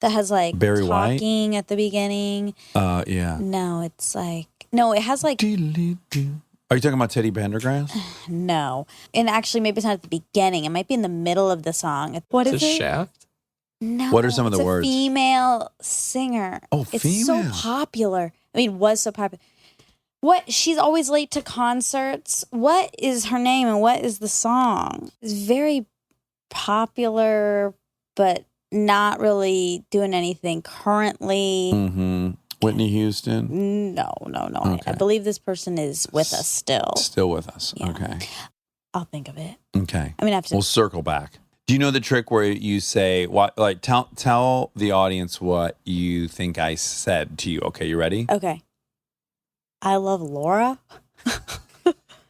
that has like Barry talking at the beginning? Yeah. No, it's like... No, it has like... Are you talking about Teddy Pendergrass? No. And actually, maybe it's not at the beginning. It might be in the middle of the song. What is it? Shaft? No. What are some of the it's words? A female singer. Oh, it's female. so popular. I mean, was so popular. What? She's always late to concerts. What is her name and what is the song? It's very popular, but not really doing anything currently. Mm-hmm. Whitney Houston? No. Okay. I believe this person is with us still. Still with us. Yeah. Okay. I'll think of it. Okay. I mean, I have to. We'll circle back. Do you know the trick where you say, tell the audience what you think I said to you? Okay, you ready? Okay. I love Laura.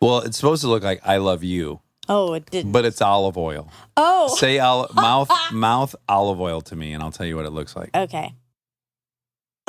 Well, it's supposed to look like I love you, Oh, it didn't. but it's olive oil. Oh. Say mouth olive oil to me, and I'll tell you what it looks like. Okay.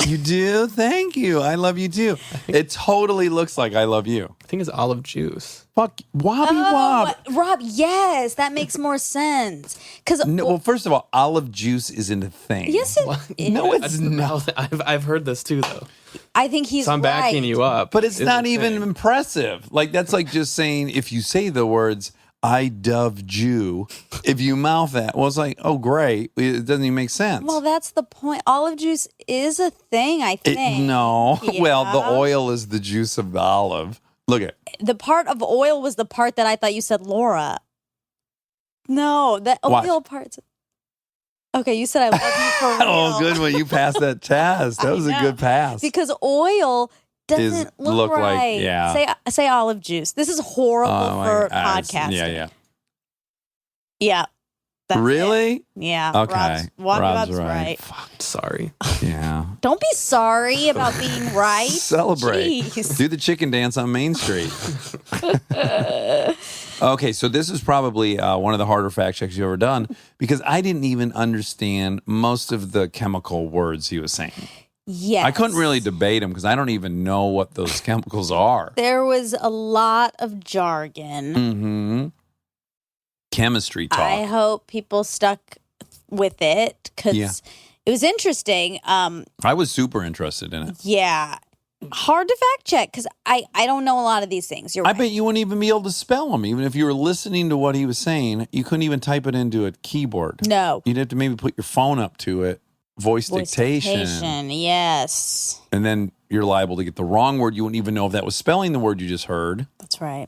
You do? Thank you. I love you too. It totally looks like I love you. I think it's olive juice. Fuck, wob. Rob, yes, that makes more sense. Because No, well, first of all, olive juice isn't a thing. yes, it is. No, I it's didn't not. know that. I've heard this too, though. I think he's So I'm backing right. you up. But it's is not the even thing. impressive. Like, that's like just saying, if you say the words, I dove Jew, if you mouth that, well, it's like, oh, great. It doesn't even make sense. Well, that's the point. Olive juice is a thing, I think. No. Well, the Yeah. oil is the juice of the olive. Look at The part of oil was the part that I thought you said Laura. No, the Watch. oil part's... Okay, you said I love you for real. Oh, good one. You passed that test. That was a know. good pass. Because oil doesn't look like- right. yeah. Say olive juice. This is horrible Oh, my for God. podcasting. Yeah. Yeah. That's Really? it. Yeah. Okay. Rob's right. Fuck, sorry. Yeah. Don't be sorry about being right. Celebrate. Jeez. Do the chicken dance on Main Street. Okay, so this is probably one of the harder fact checks you've ever done because I didn't even understand most of the chemical words he was saying. Yes. I couldn't really debate him because I don't even know what those chemicals are. There was a lot of jargon. Mm-hmm. Chemistry talk. I hope people stuck with it because Yeah. it was interesting. I was super interested in it. Yeah. Hard to fact check because I don't know a lot of these things. You're I right. bet you wouldn't even be able to spell them. Even if you were listening to what he was saying, you couldn't even type it into a keyboard. No. You'd have to maybe put your phone up to it, voice dictation. Yes. And then you're liable to get the wrong word. You wouldn't even know if that was spelling the word you just heard. That's right.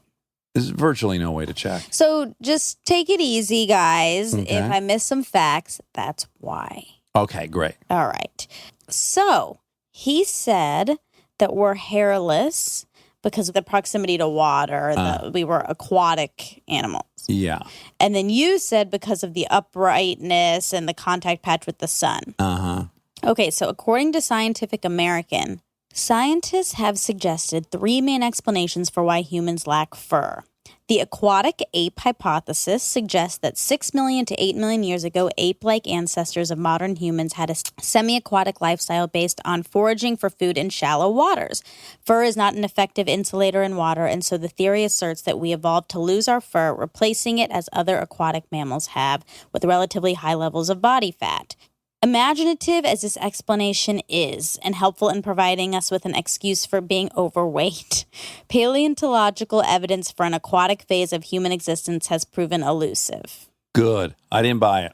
There's virtually no way to check. So just take it easy, guys. Okay. If I miss some facts, that's why. Okay, great. All right. So he said that we're hairless because of the proximity to water, that we were aquatic animals. Yeah. And then you said because of the uprightness and the contact patch with the sun. Uh-huh. Okay, so according to Scientific American, scientists have suggested 3 main explanations for why humans lack fur. The aquatic ape hypothesis suggests that 6 million to 8 million years ago, ape-like ancestors of modern humans had a semi-aquatic lifestyle based on foraging for food in shallow waters. Fur is not an effective insulator in water, and so the theory asserts that we evolved to lose our fur, replacing it as other aquatic mammals have, with relatively high levels of body fat. Imaginative as this explanation is, and helpful in providing us with an excuse for being overweight, paleontological evidence for an aquatic phase of human existence has proven elusive. Good. I didn't buy it.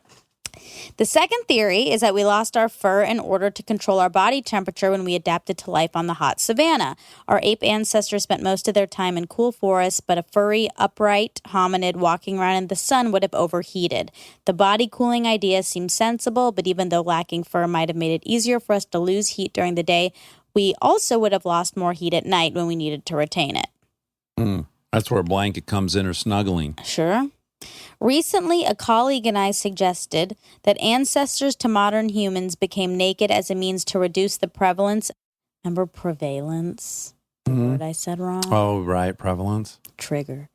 The second theory is that we lost our fur in order to control our body temperature when we adapted to life on the hot savanna. Our ape ancestors spent most of their time in cool forests, but a furry, upright hominid walking around in the sun would have overheated. The body cooling idea seems sensible, but even though lacking fur might have made it easier for us to lose heat during the day, we also would have lost more heat at night when we needed to retain it. That's where a blanket comes in or snuggling. Sure. Recently, a colleague and I suggested that ancestors to modern humans became naked as a means to reduce the prevalence. Remember prevalence? The word I said wrong? Oh, right. Prevalence. Trigger.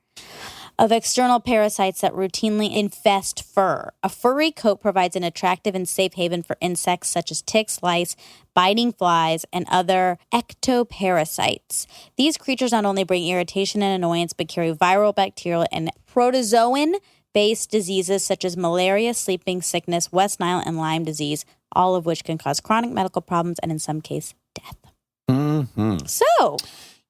Of external parasites that routinely infest fur. A furry coat provides an attractive and safe haven for insects such as ticks, lice, biting flies, and other ectoparasites. These creatures not only bring irritation and annoyance, but carry viral, bacterial, and protozoan-based diseases such as malaria, sleeping sickness, West Nile, and Lyme disease, all of which can cause chronic medical problems and, in some cases, death. Mm-hmm. So...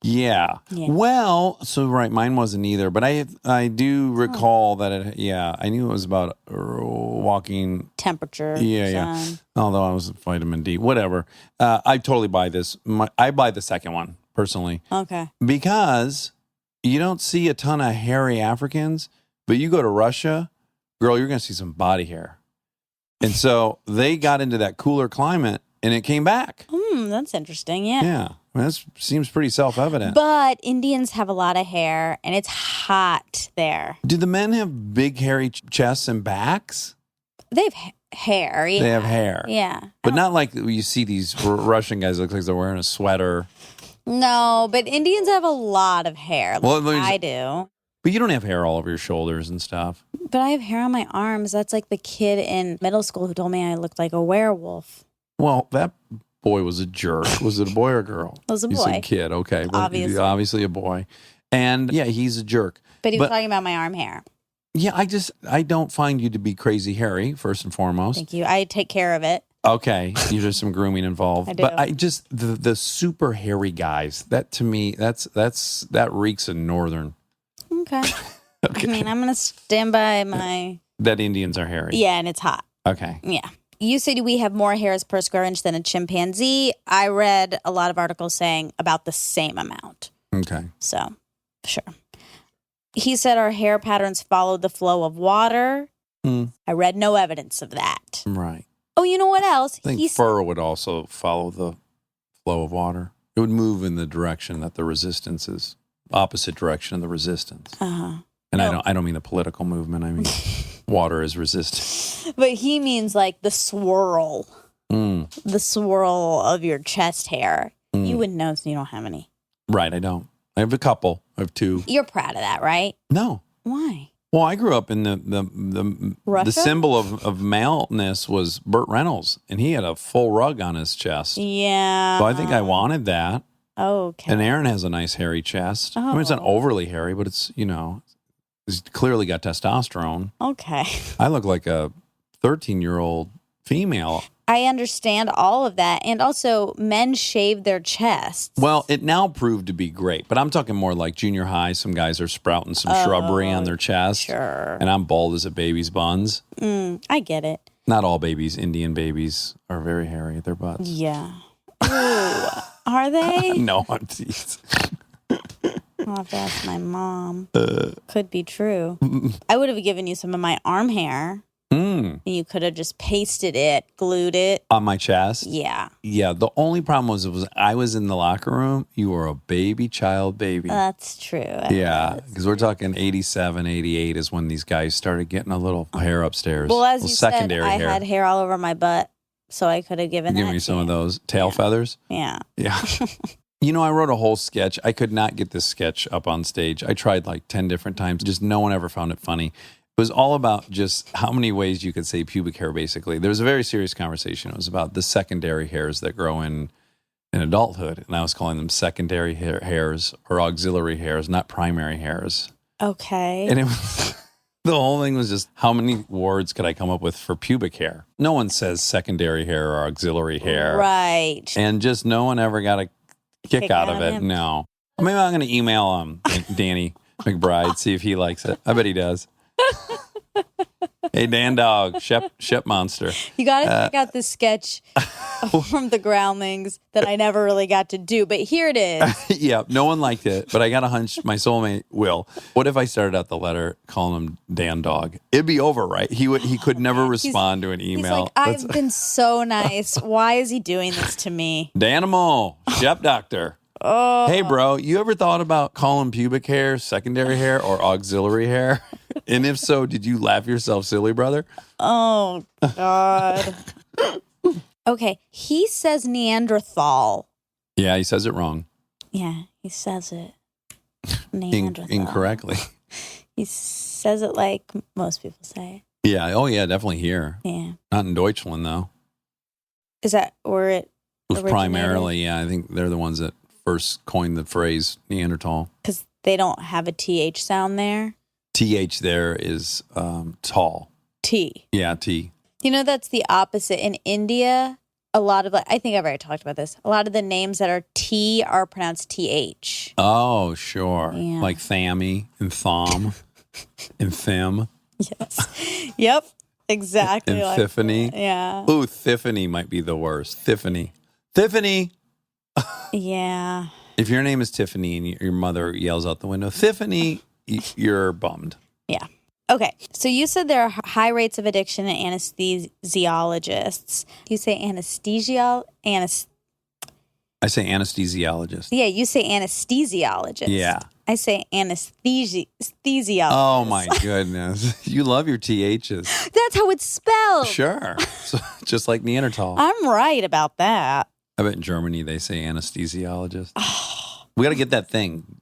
Yeah. Well, so right, mine wasn't either, but I do recall that I knew it was about walking temperature. Yeah. Although I was vitamin D, whatever. I totally buy this. I buy the second one personally. Okay. Because you don't see a ton of hairy Africans, but you go to Russia, girl, you're going to see some body hair. And so they got into that cooler climate and it came back. That's interesting. Yeah. Yeah. Well, that seems pretty self-evident. But Indians have a lot of hair, and it's hot there. Do the men have big, hairy chests and backs? They have hair. Yeah. They have hair. Yeah. But not like you see these Russian guys look like they're wearing a sweater. No, but Indians have a lot of hair. Like I do. But you don't have hair all over your shoulders and stuff. But I have hair on my arms. That's like the kid in middle school who told me I looked like a werewolf. Well, that boy was a jerk. Was it a boy or a girl? It was a boy. You said kid, okay. Well, obviously a boy. And yeah, he's a jerk. But he was talking about my arm hair. Yeah, I don't find you to be crazy hairy, first and foremost. Thank you. I take care of it. Okay, there's some grooming involved. I do. But I just, the super hairy guys, that to me, that reeks of northern. Okay. Okay. I mean, I'm going to stand by my... That Indians are hairy. Yeah, and it's hot. Okay. Yeah. You said we have more hairs per square inch than a chimpanzee. I read a lot of articles saying about the same amount. Okay. So, sure. He said our hair patterns follow the flow of water. I read no evidence of that. Right. Oh, you know what else? I think fur would also follow the flow of water. It would move in the direction that the resistance is, opposite direction of the resistance. Uh-huh. And I don't mean the political movement. I mean water is resistant. But he means like the swirl. The swirl of your chest hair. You wouldn't know, so you don't have any. Right, I don't. I have a couple. I have 2. You're proud of that, right? No. Why? Well, I grew up in the symbol of maleness was Burt Reynolds, and he had a full rug on his chest. Yeah. So I think I wanted that. Okay. And Aaron has a nice hairy chest. I mean, it's not overly hairy, but it's, he's clearly got testosterone. Okay. I look like a 13-year-old female. I understand all of that. And also, men shave their chests. Well, it now proved to be great, but I'm talking more like junior high. Some guys are sprouting some shrubbery on their chest. Sure. And I'm bald as a baby's buns. I get it. Not all babies, Indian babies, are very hairy at their butts. Yeah. Ooh, are they? No, I'm teasing. I'll have to ask my mom. Could be true. I would have given you some of my arm hair. And you could have just pasted it, glued it. On my chest? Yeah. Yeah. The only problem was I was in the locker room. You were a baby. That's true. Yeah. Because we're talking 87, 88 is when these guys started getting a little hair upstairs. Well, as you secondary said, hair. I had hair all over my butt, so I could have given Give that me to some you. of those tail feathers. Yeah. Yeah. You know, I wrote a whole sketch. I could not get this sketch up on stage. I tried like 10 different times. Just no one ever found it funny. It was all about just how many ways you could say pubic hair, basically. There was a very serious conversation. It was about the secondary hairs that grow in adulthood. And I was calling them secondary hairs or auxiliary hairs, not primary hairs. Okay. And it was... The whole thing was just how many words could I come up with for pubic hair? No one says secondary hair or auxiliary hair. Right. And just no one ever got a kick out of it. him. No. Maybe I'm going to email Danny McBride, see if he likes it. I bet he does. Hey, Dan Dog, Shep Monster. You got to check out this sketch from the Groundlings that I never really got to do, but here it is. Yeah, no one liked it, but I got a hunch my soulmate will. What if I started out the letter calling him Dan Dog? It'd be over, right? He could never respond to an email. He's like, I've been so nice. Why is he doing this to me? Danimal, Shep Doctor. Oh. Hey, bro, you ever thought about calling pubic hair secondary hair or auxiliary hair? And if so, did you laugh yourself silly, brother? Oh, God. Okay, he says Neanderthal. Yeah, he says it wrong. Yeah, he says it. Neanderthal. Incorrectly. He says it like most people say it. Yeah. Oh, yeah, definitely here. Yeah. Not in Deutschland, though. Is that where it It was originated? primarily, yeah, I think they're the ones that first coined the phrase Neanderthal. Because they don't have a TH sound there. TH there is tall. T. Yeah, T. You know, that's the opposite. In India, a lot of, I think I've already talked about this. A lot of the names that are T are pronounced TH. Oh, sure. Yeah. Like Thammy and Thom and Thim Yes. Yep. Exactly. and like Tiffany. that. Yeah. Ooh, Tiffany might be the worst. Tiffany. Yeah. If your name is Tiffany and your mother yells out the window, Tiffany, you're bummed. Yeah. Okay. So you said there are high rates of addiction in anesthesiologists. You say anesthesiologist. I say anesthesiologist. Yeah, you say anesthesiologist. Yeah. I say anesthesiologist. Oh, my goodness. You love your THs. That's how it's spelled. Sure. So, just like Neanderthal. I'm right about that. I bet in Germany they say anesthesiologist. We got to get that thing.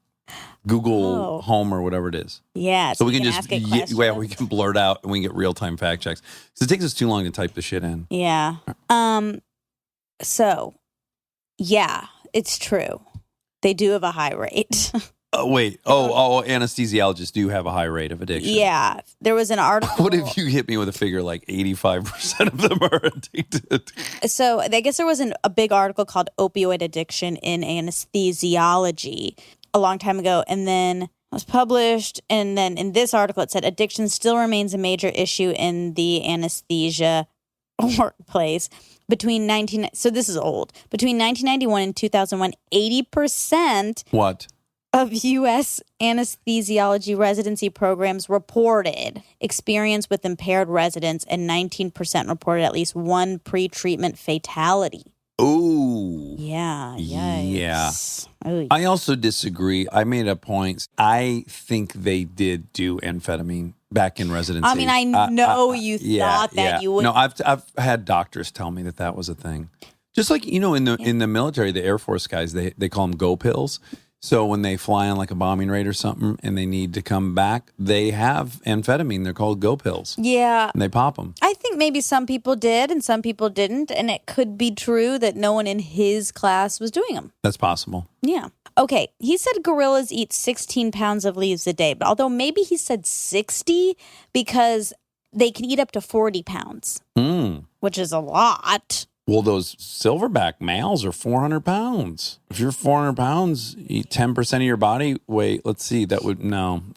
Google Home or whatever it is. Yeah. So we can just, ask it questions. we can blurt out and we can get real-time fact checks. Because it takes us too long to type the shit in. Yeah. So, yeah, it's true. They do have a high rate. Wait. Oh, anesthesiologists do have a high rate of addiction. Yeah. There was an article. What if you hit me with a figure like 85% of them are addicted? So I guess there was a big article called Opioid Addiction in Anesthesiology a long time ago. And then it was published. And then in this article, it said addiction still remains a major issue in the anesthesia workplace. So this is old. Between 1991 and 2001, 80% What? of U.S. anesthesiology residency programs reported experience with impaired residents, and 19% reported at least one pre-treatment fatality. Ooh. Yeah. Yikes. Yeah. Oh, I also disagree. I made a point. I think they did do amphetamine back in residency. I mean, I know you thought that you would. No, I've had doctors tell me that was a thing. Just like, in the military, the Air Force guys, they call them go pills. So when they fly on like a bombing raid or something and they need to come back, they have amphetamine. They're called go pills. Yeah. And they pop them. I think maybe some people did and some people didn't. And it could be true that no one in his class was doing them. That's possible. Yeah. Okay. He said gorillas eat 16 pounds of leaves a day. But although maybe he said 60 because they can eat up to 40 pounds, which is a lot. Well, those silverback males are 400 pounds. If you're 400 pounds, eat 10% of your body weight. Let's see. That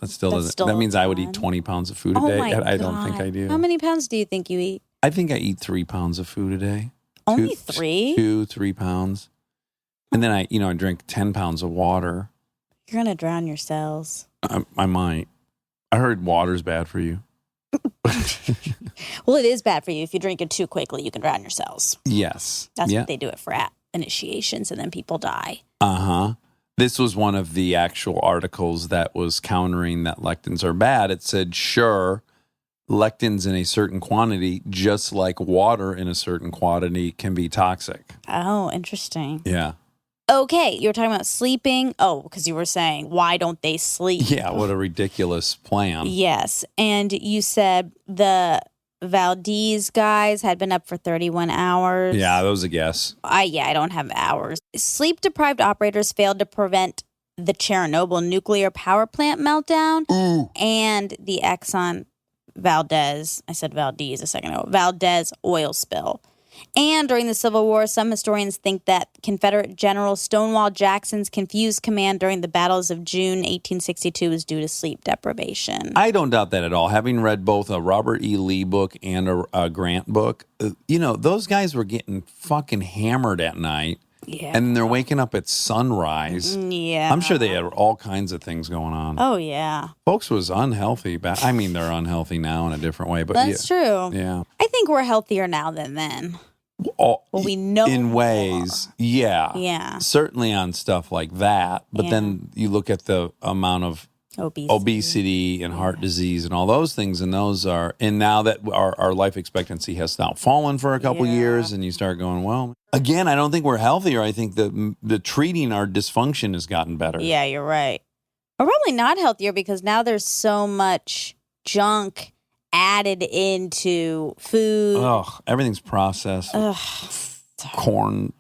still doesn't. That means I would eat 20 pounds of food a day. I don't think I do. How many pounds do you think you eat? I think I eat 3 pounds of food a day. Only 3? 3 pounds. And then I drink 10 pounds of water. You're going to drown your cells. I might. I heard water's bad for you. Well, it is bad for you. If you drink it too quickly, you can drown your cells. Yes. That's yeah. what they do it for initiations, and then people die. Uh-huh. This was one of the actual articles that was countering that lectins are bad. It said, sure, lectins in a certain quantity, just like water in a certain quantity, can be toxic. Oh, interesting. Yeah. Okay, you were talking about sleeping. Oh, because you were saying, why don't they sleep? Yeah, what a ridiculous plan. Yes, and you said the Valdez guys had been up for 31 hours. Yeah, that was a guess. I don't have hours. Sleep-deprived operators failed to prevent the Chernobyl nuclear power plant meltdown and the Exxon Valdez, I said Valdez a second ago, Valdez oil spill. And during the Civil War, some historians think that Confederate General Stonewall Jackson's confused command during the battles of June 1862 was due to sleep deprivation. I don't doubt that at all. Having read both a Robert E. Lee book and a Grant book, those guys were getting fucking hammered at night. Yeah. And they're waking up at sunrise. Yeah. I'm sure they had all kinds of things going on. Oh, yeah. Folks was unhealthy. I mean, they're unhealthy now in a different way. But That's true. Yeah. I think we're healthier now than then. Well, we know in ways, yeah. Yeah. Certainly on stuff like that. But Yeah. then you look at the amount of obesity and heart disease and all those things, and now that our life expectancy has now fallen for a couple years, and you start going, well, again, I don't think we're healthier. I think the treating our dysfunction has gotten better. Yeah, you're right. We're probably not healthier because now there's so much junk added into food. Ugh, everything's processed. Ugh, corn,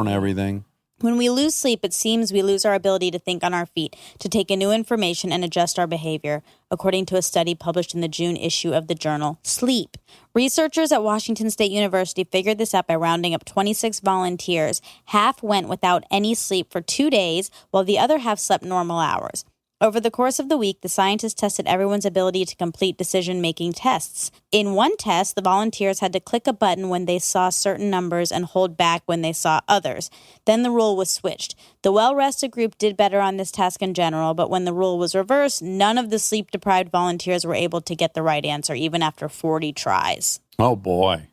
everything. When we lose sleep, it seems we lose our ability to think on our feet, to take in new information and adjust our behavior, according to a study published in the June issue of the journal Sleep. Researchers at Washington State University figured this out by rounding up 26 volunteers. Half went without any sleep for 2 days, while the other half slept normal hours. Over the course of the week, the scientists tested everyone's ability to complete decision-making tests. In one test, the volunteers had to click a button when they saw certain numbers and hold back when they saw others. Then the rule was switched. The well-rested group did better on this task in general, but when the rule was reversed, none of the sleep-deprived volunteers were able to get the right answer, even after 40 tries. Oh, boy.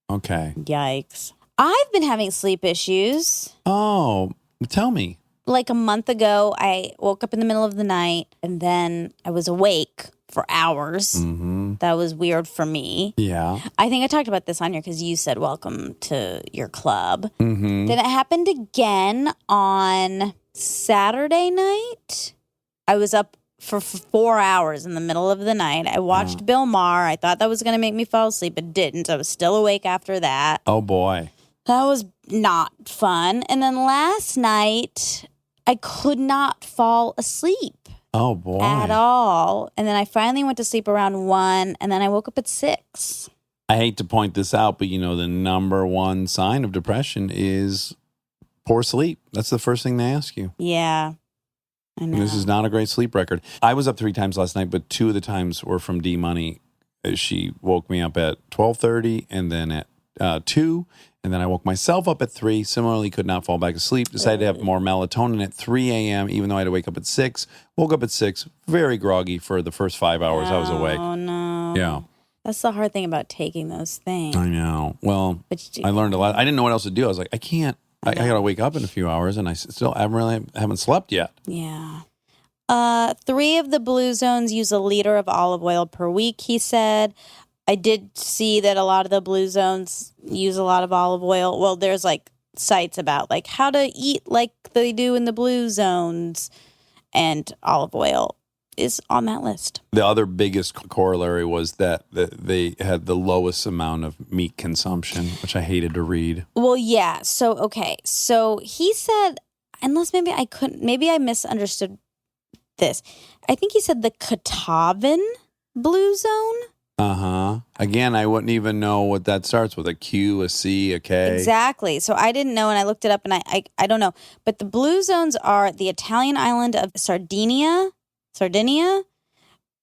Okay. Yikes. I've been having sleep issues. Oh, tell me. Like a month ago, I woke up in the middle of the night and then I was awake for hours. Mm-hmm. That was weird for me. Yeah. I think I talked about this on here because you said welcome to your club. Mm-hmm. Then it happened again on Saturday night. I was up for 4 hours in the middle of the night. I watched Bill Maher. I thought that was going to make me fall asleep. It didn't. I was still awake after that. Oh, boy. That was not fun. And then last night, I could not fall asleep. Oh, boy. At all. And then I finally went to sleep around 1, and then I woke up at 6. I hate to point this out, but the number one sign of depression is poor sleep. That's the first thing they ask you. Yeah. I know. And this is not a great sleep record. I was up 3 times last night, but 2 of the times were from D Money. She woke me up at 12:30 and then at 2. And then I woke myself up at 3. Similarly, could not fall back asleep. Decided to have more melatonin at 3 a.m., even though I had to wake up at 6. Woke up at 6, very groggy for the first 5 hours I was awake. Oh, no. Yeah. That's the hard thing about taking those things. I know. Well, I learned a lot. I didn't know what else to do. I was like, I can't. I got to wake up in a few hours, and I still haven't slept yet. Yeah. 3 of the blue zones use a liter of olive oil per week, he said. I did see that a lot of the blue zones use a lot of olive oil. Well, there's sites about how to eat like they do in the blue zones, and olive oil is on that list. The other biggest corollary was that they had the lowest amount of meat consumption, which I hated to read. Well, yeah. So he said, unless maybe I misunderstood this. I think he said the Katavan blue zone. Uh-huh. Again, I wouldn't even know what that starts with, a Q, a C, a K. Exactly. So I didn't know, and I looked it up, and I don't know. But the blue zones are the Italian island of Sardinia,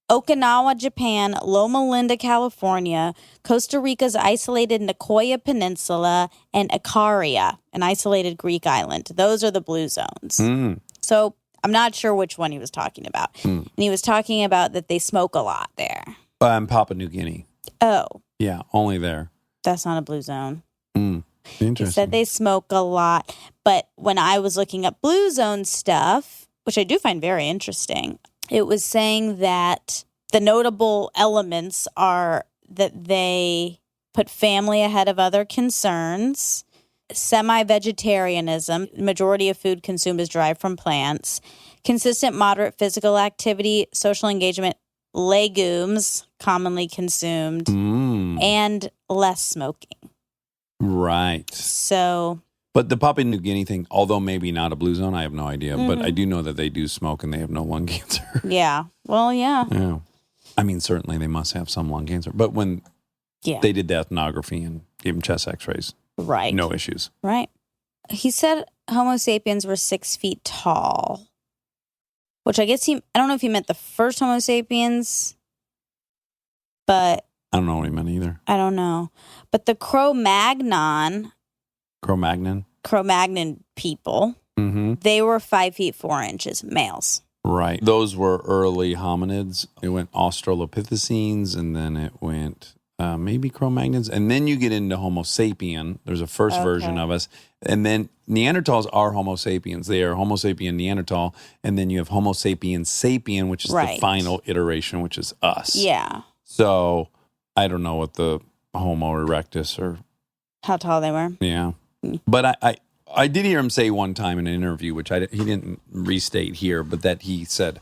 Okinawa, Japan, Loma Linda, California, Costa Rica's isolated Nicoya Peninsula, and Ikaria, an isolated Greek island. Those are the blue zones. Mm. So I'm not sure which one he was talking about. And he was talking about that they smoke a lot there. Papua New Guinea. Oh, Yeah, only there. that's not a blue zone. Interesting. He said they smoke a lot. But when I was looking up blue zone stuff, which I do find very interesting, it was saying that the notable elements are that they put family ahead of other concerns, semi-vegetarianism, majority of food consumed is derived from plants, consistent moderate physical activity, social engagement, legumes commonly consumed, and less smoking. Right. So, But the Papua New Guinea thing, although maybe not a blue zone, I have no idea. But I do know that they do smoke and they have no lung cancer. yeah. Well, yeah. Yeah. I mean, certainly they must have some lung cancer. But when they did the ethnography and gave them chest x-rays, Right. no issues. Right. He said Homo sapiens were 6 feet tall, which I guess I don't know if he meant the first Homo sapiens, but I don't know what he meant either. I don't know. But the Cro-Magnon people, they were 5 feet 4 inches, males. Right. Those were early hominids. It went Australopithecines, and then it went maybe Cro-Magnons. And then you get into Homo sapien. There's a first version of us. And then Neanderthals are Homo sapiens. They are Homo sapien Neanderthal. And then you have Homo sapien sapien, which is the final iteration, which is us. Yeah. So I don't know what the Homo erectus or... How tall they were. Yeah. But I did hear him say one time in an interview, which he didn't restate here, but that he said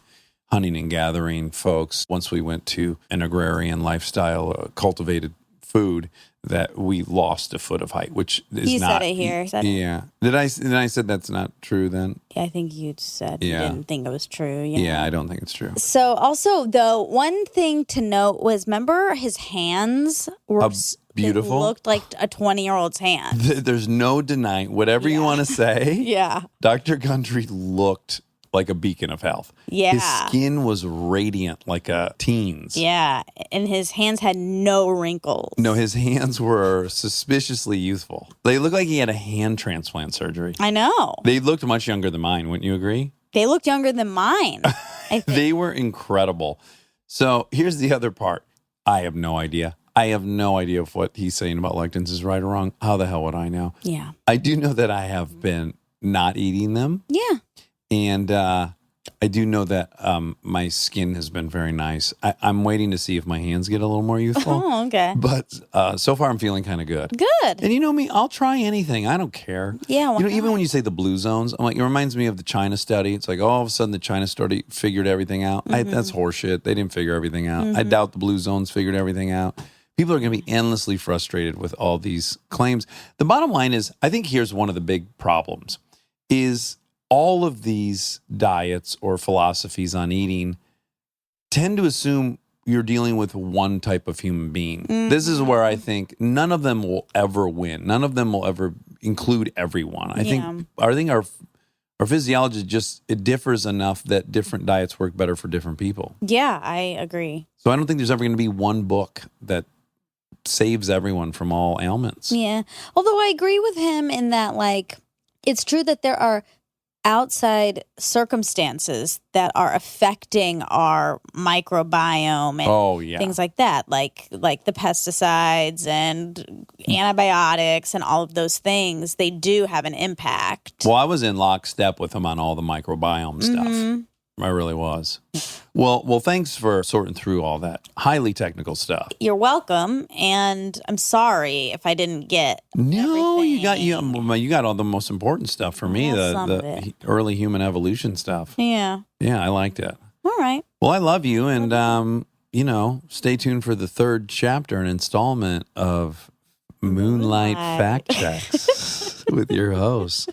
hunting and gathering folks, once we went to an agrarian lifestyle, cultivated food, that we lost a foot of height, which is he not... said it here. Yeah. Did I said that's not true then? Yeah, I think you said you didn't think it was true. Yeah, I don't think it's true. So also, though, one thing to note was, remember his hands were... Beautiful. It looked like a 20-year-old's hand. There's no denying, whatever you want to say. Yeah. Dr. Gundry looked like a beacon of health. Yeah. His skin was radiant like a teen's. Yeah. And his hands had no wrinkles. No, his hands were suspiciously youthful. They looked like he had a hand transplant surgery. I know. They looked much younger than mine, wouldn't you agree? They looked younger than mine. I think. They were incredible. So here's the other part. I have no idea. I have no idea if what he's saying about lectins is right or wrong. How the hell would I know? Yeah. I do know that I have been not eating them. Yeah. And I do know that my skin has been very nice. I'm waiting to see if my hands get a little more youthful. Oh, okay. But so far, I'm feeling kind of good. Good. And you know me, I'll try anything. I don't care. Yeah. You know, even when you say the blue zones, I'm like, it reminds me of the China study. It's like, all of a sudden, the China study figured everything out. That's horseshit. They didn't figure everything out. I doubt the blue zones figured everything out. People are going to be endlessly frustrated with all these claims. The bottom line is, I think here's one of the big problems, is all of these diets or philosophies on eating tend to assume you're dealing with one type of human being. This is where I think none of them will ever win. None of them will ever include everyone. I think our physiology it differs enough that different diets work better for different people. Yeah, I agree. So I don't think there's ever going to be one book that saves everyone from all ailments. Yeah. Although I agree with him in that, like, it's true that there are outside circumstances that are affecting our microbiome and things like that, like the pesticides and antibiotics and all of those things. They do have an impact. Well, I was in lockstep with him on all the microbiome stuff. I really was. Well, thanks for sorting through all that highly technical stuff. You're welcome, and I'm sorry if I didn't get No, everything. you got all the most important stuff for me, Some of the it. early human evolution stuff. Yeah. Yeah, I liked it. All right. Well, I love you, and stay tuned for the third chapter and installment of Moonlight Fact Checks with your host,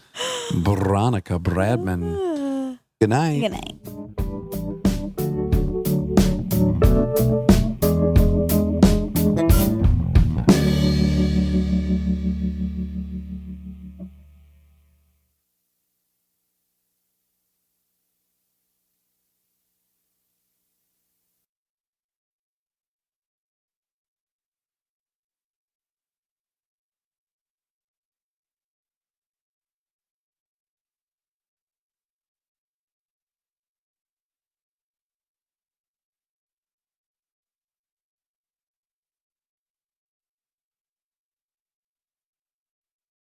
Veronica Bradman. Good night. Good night.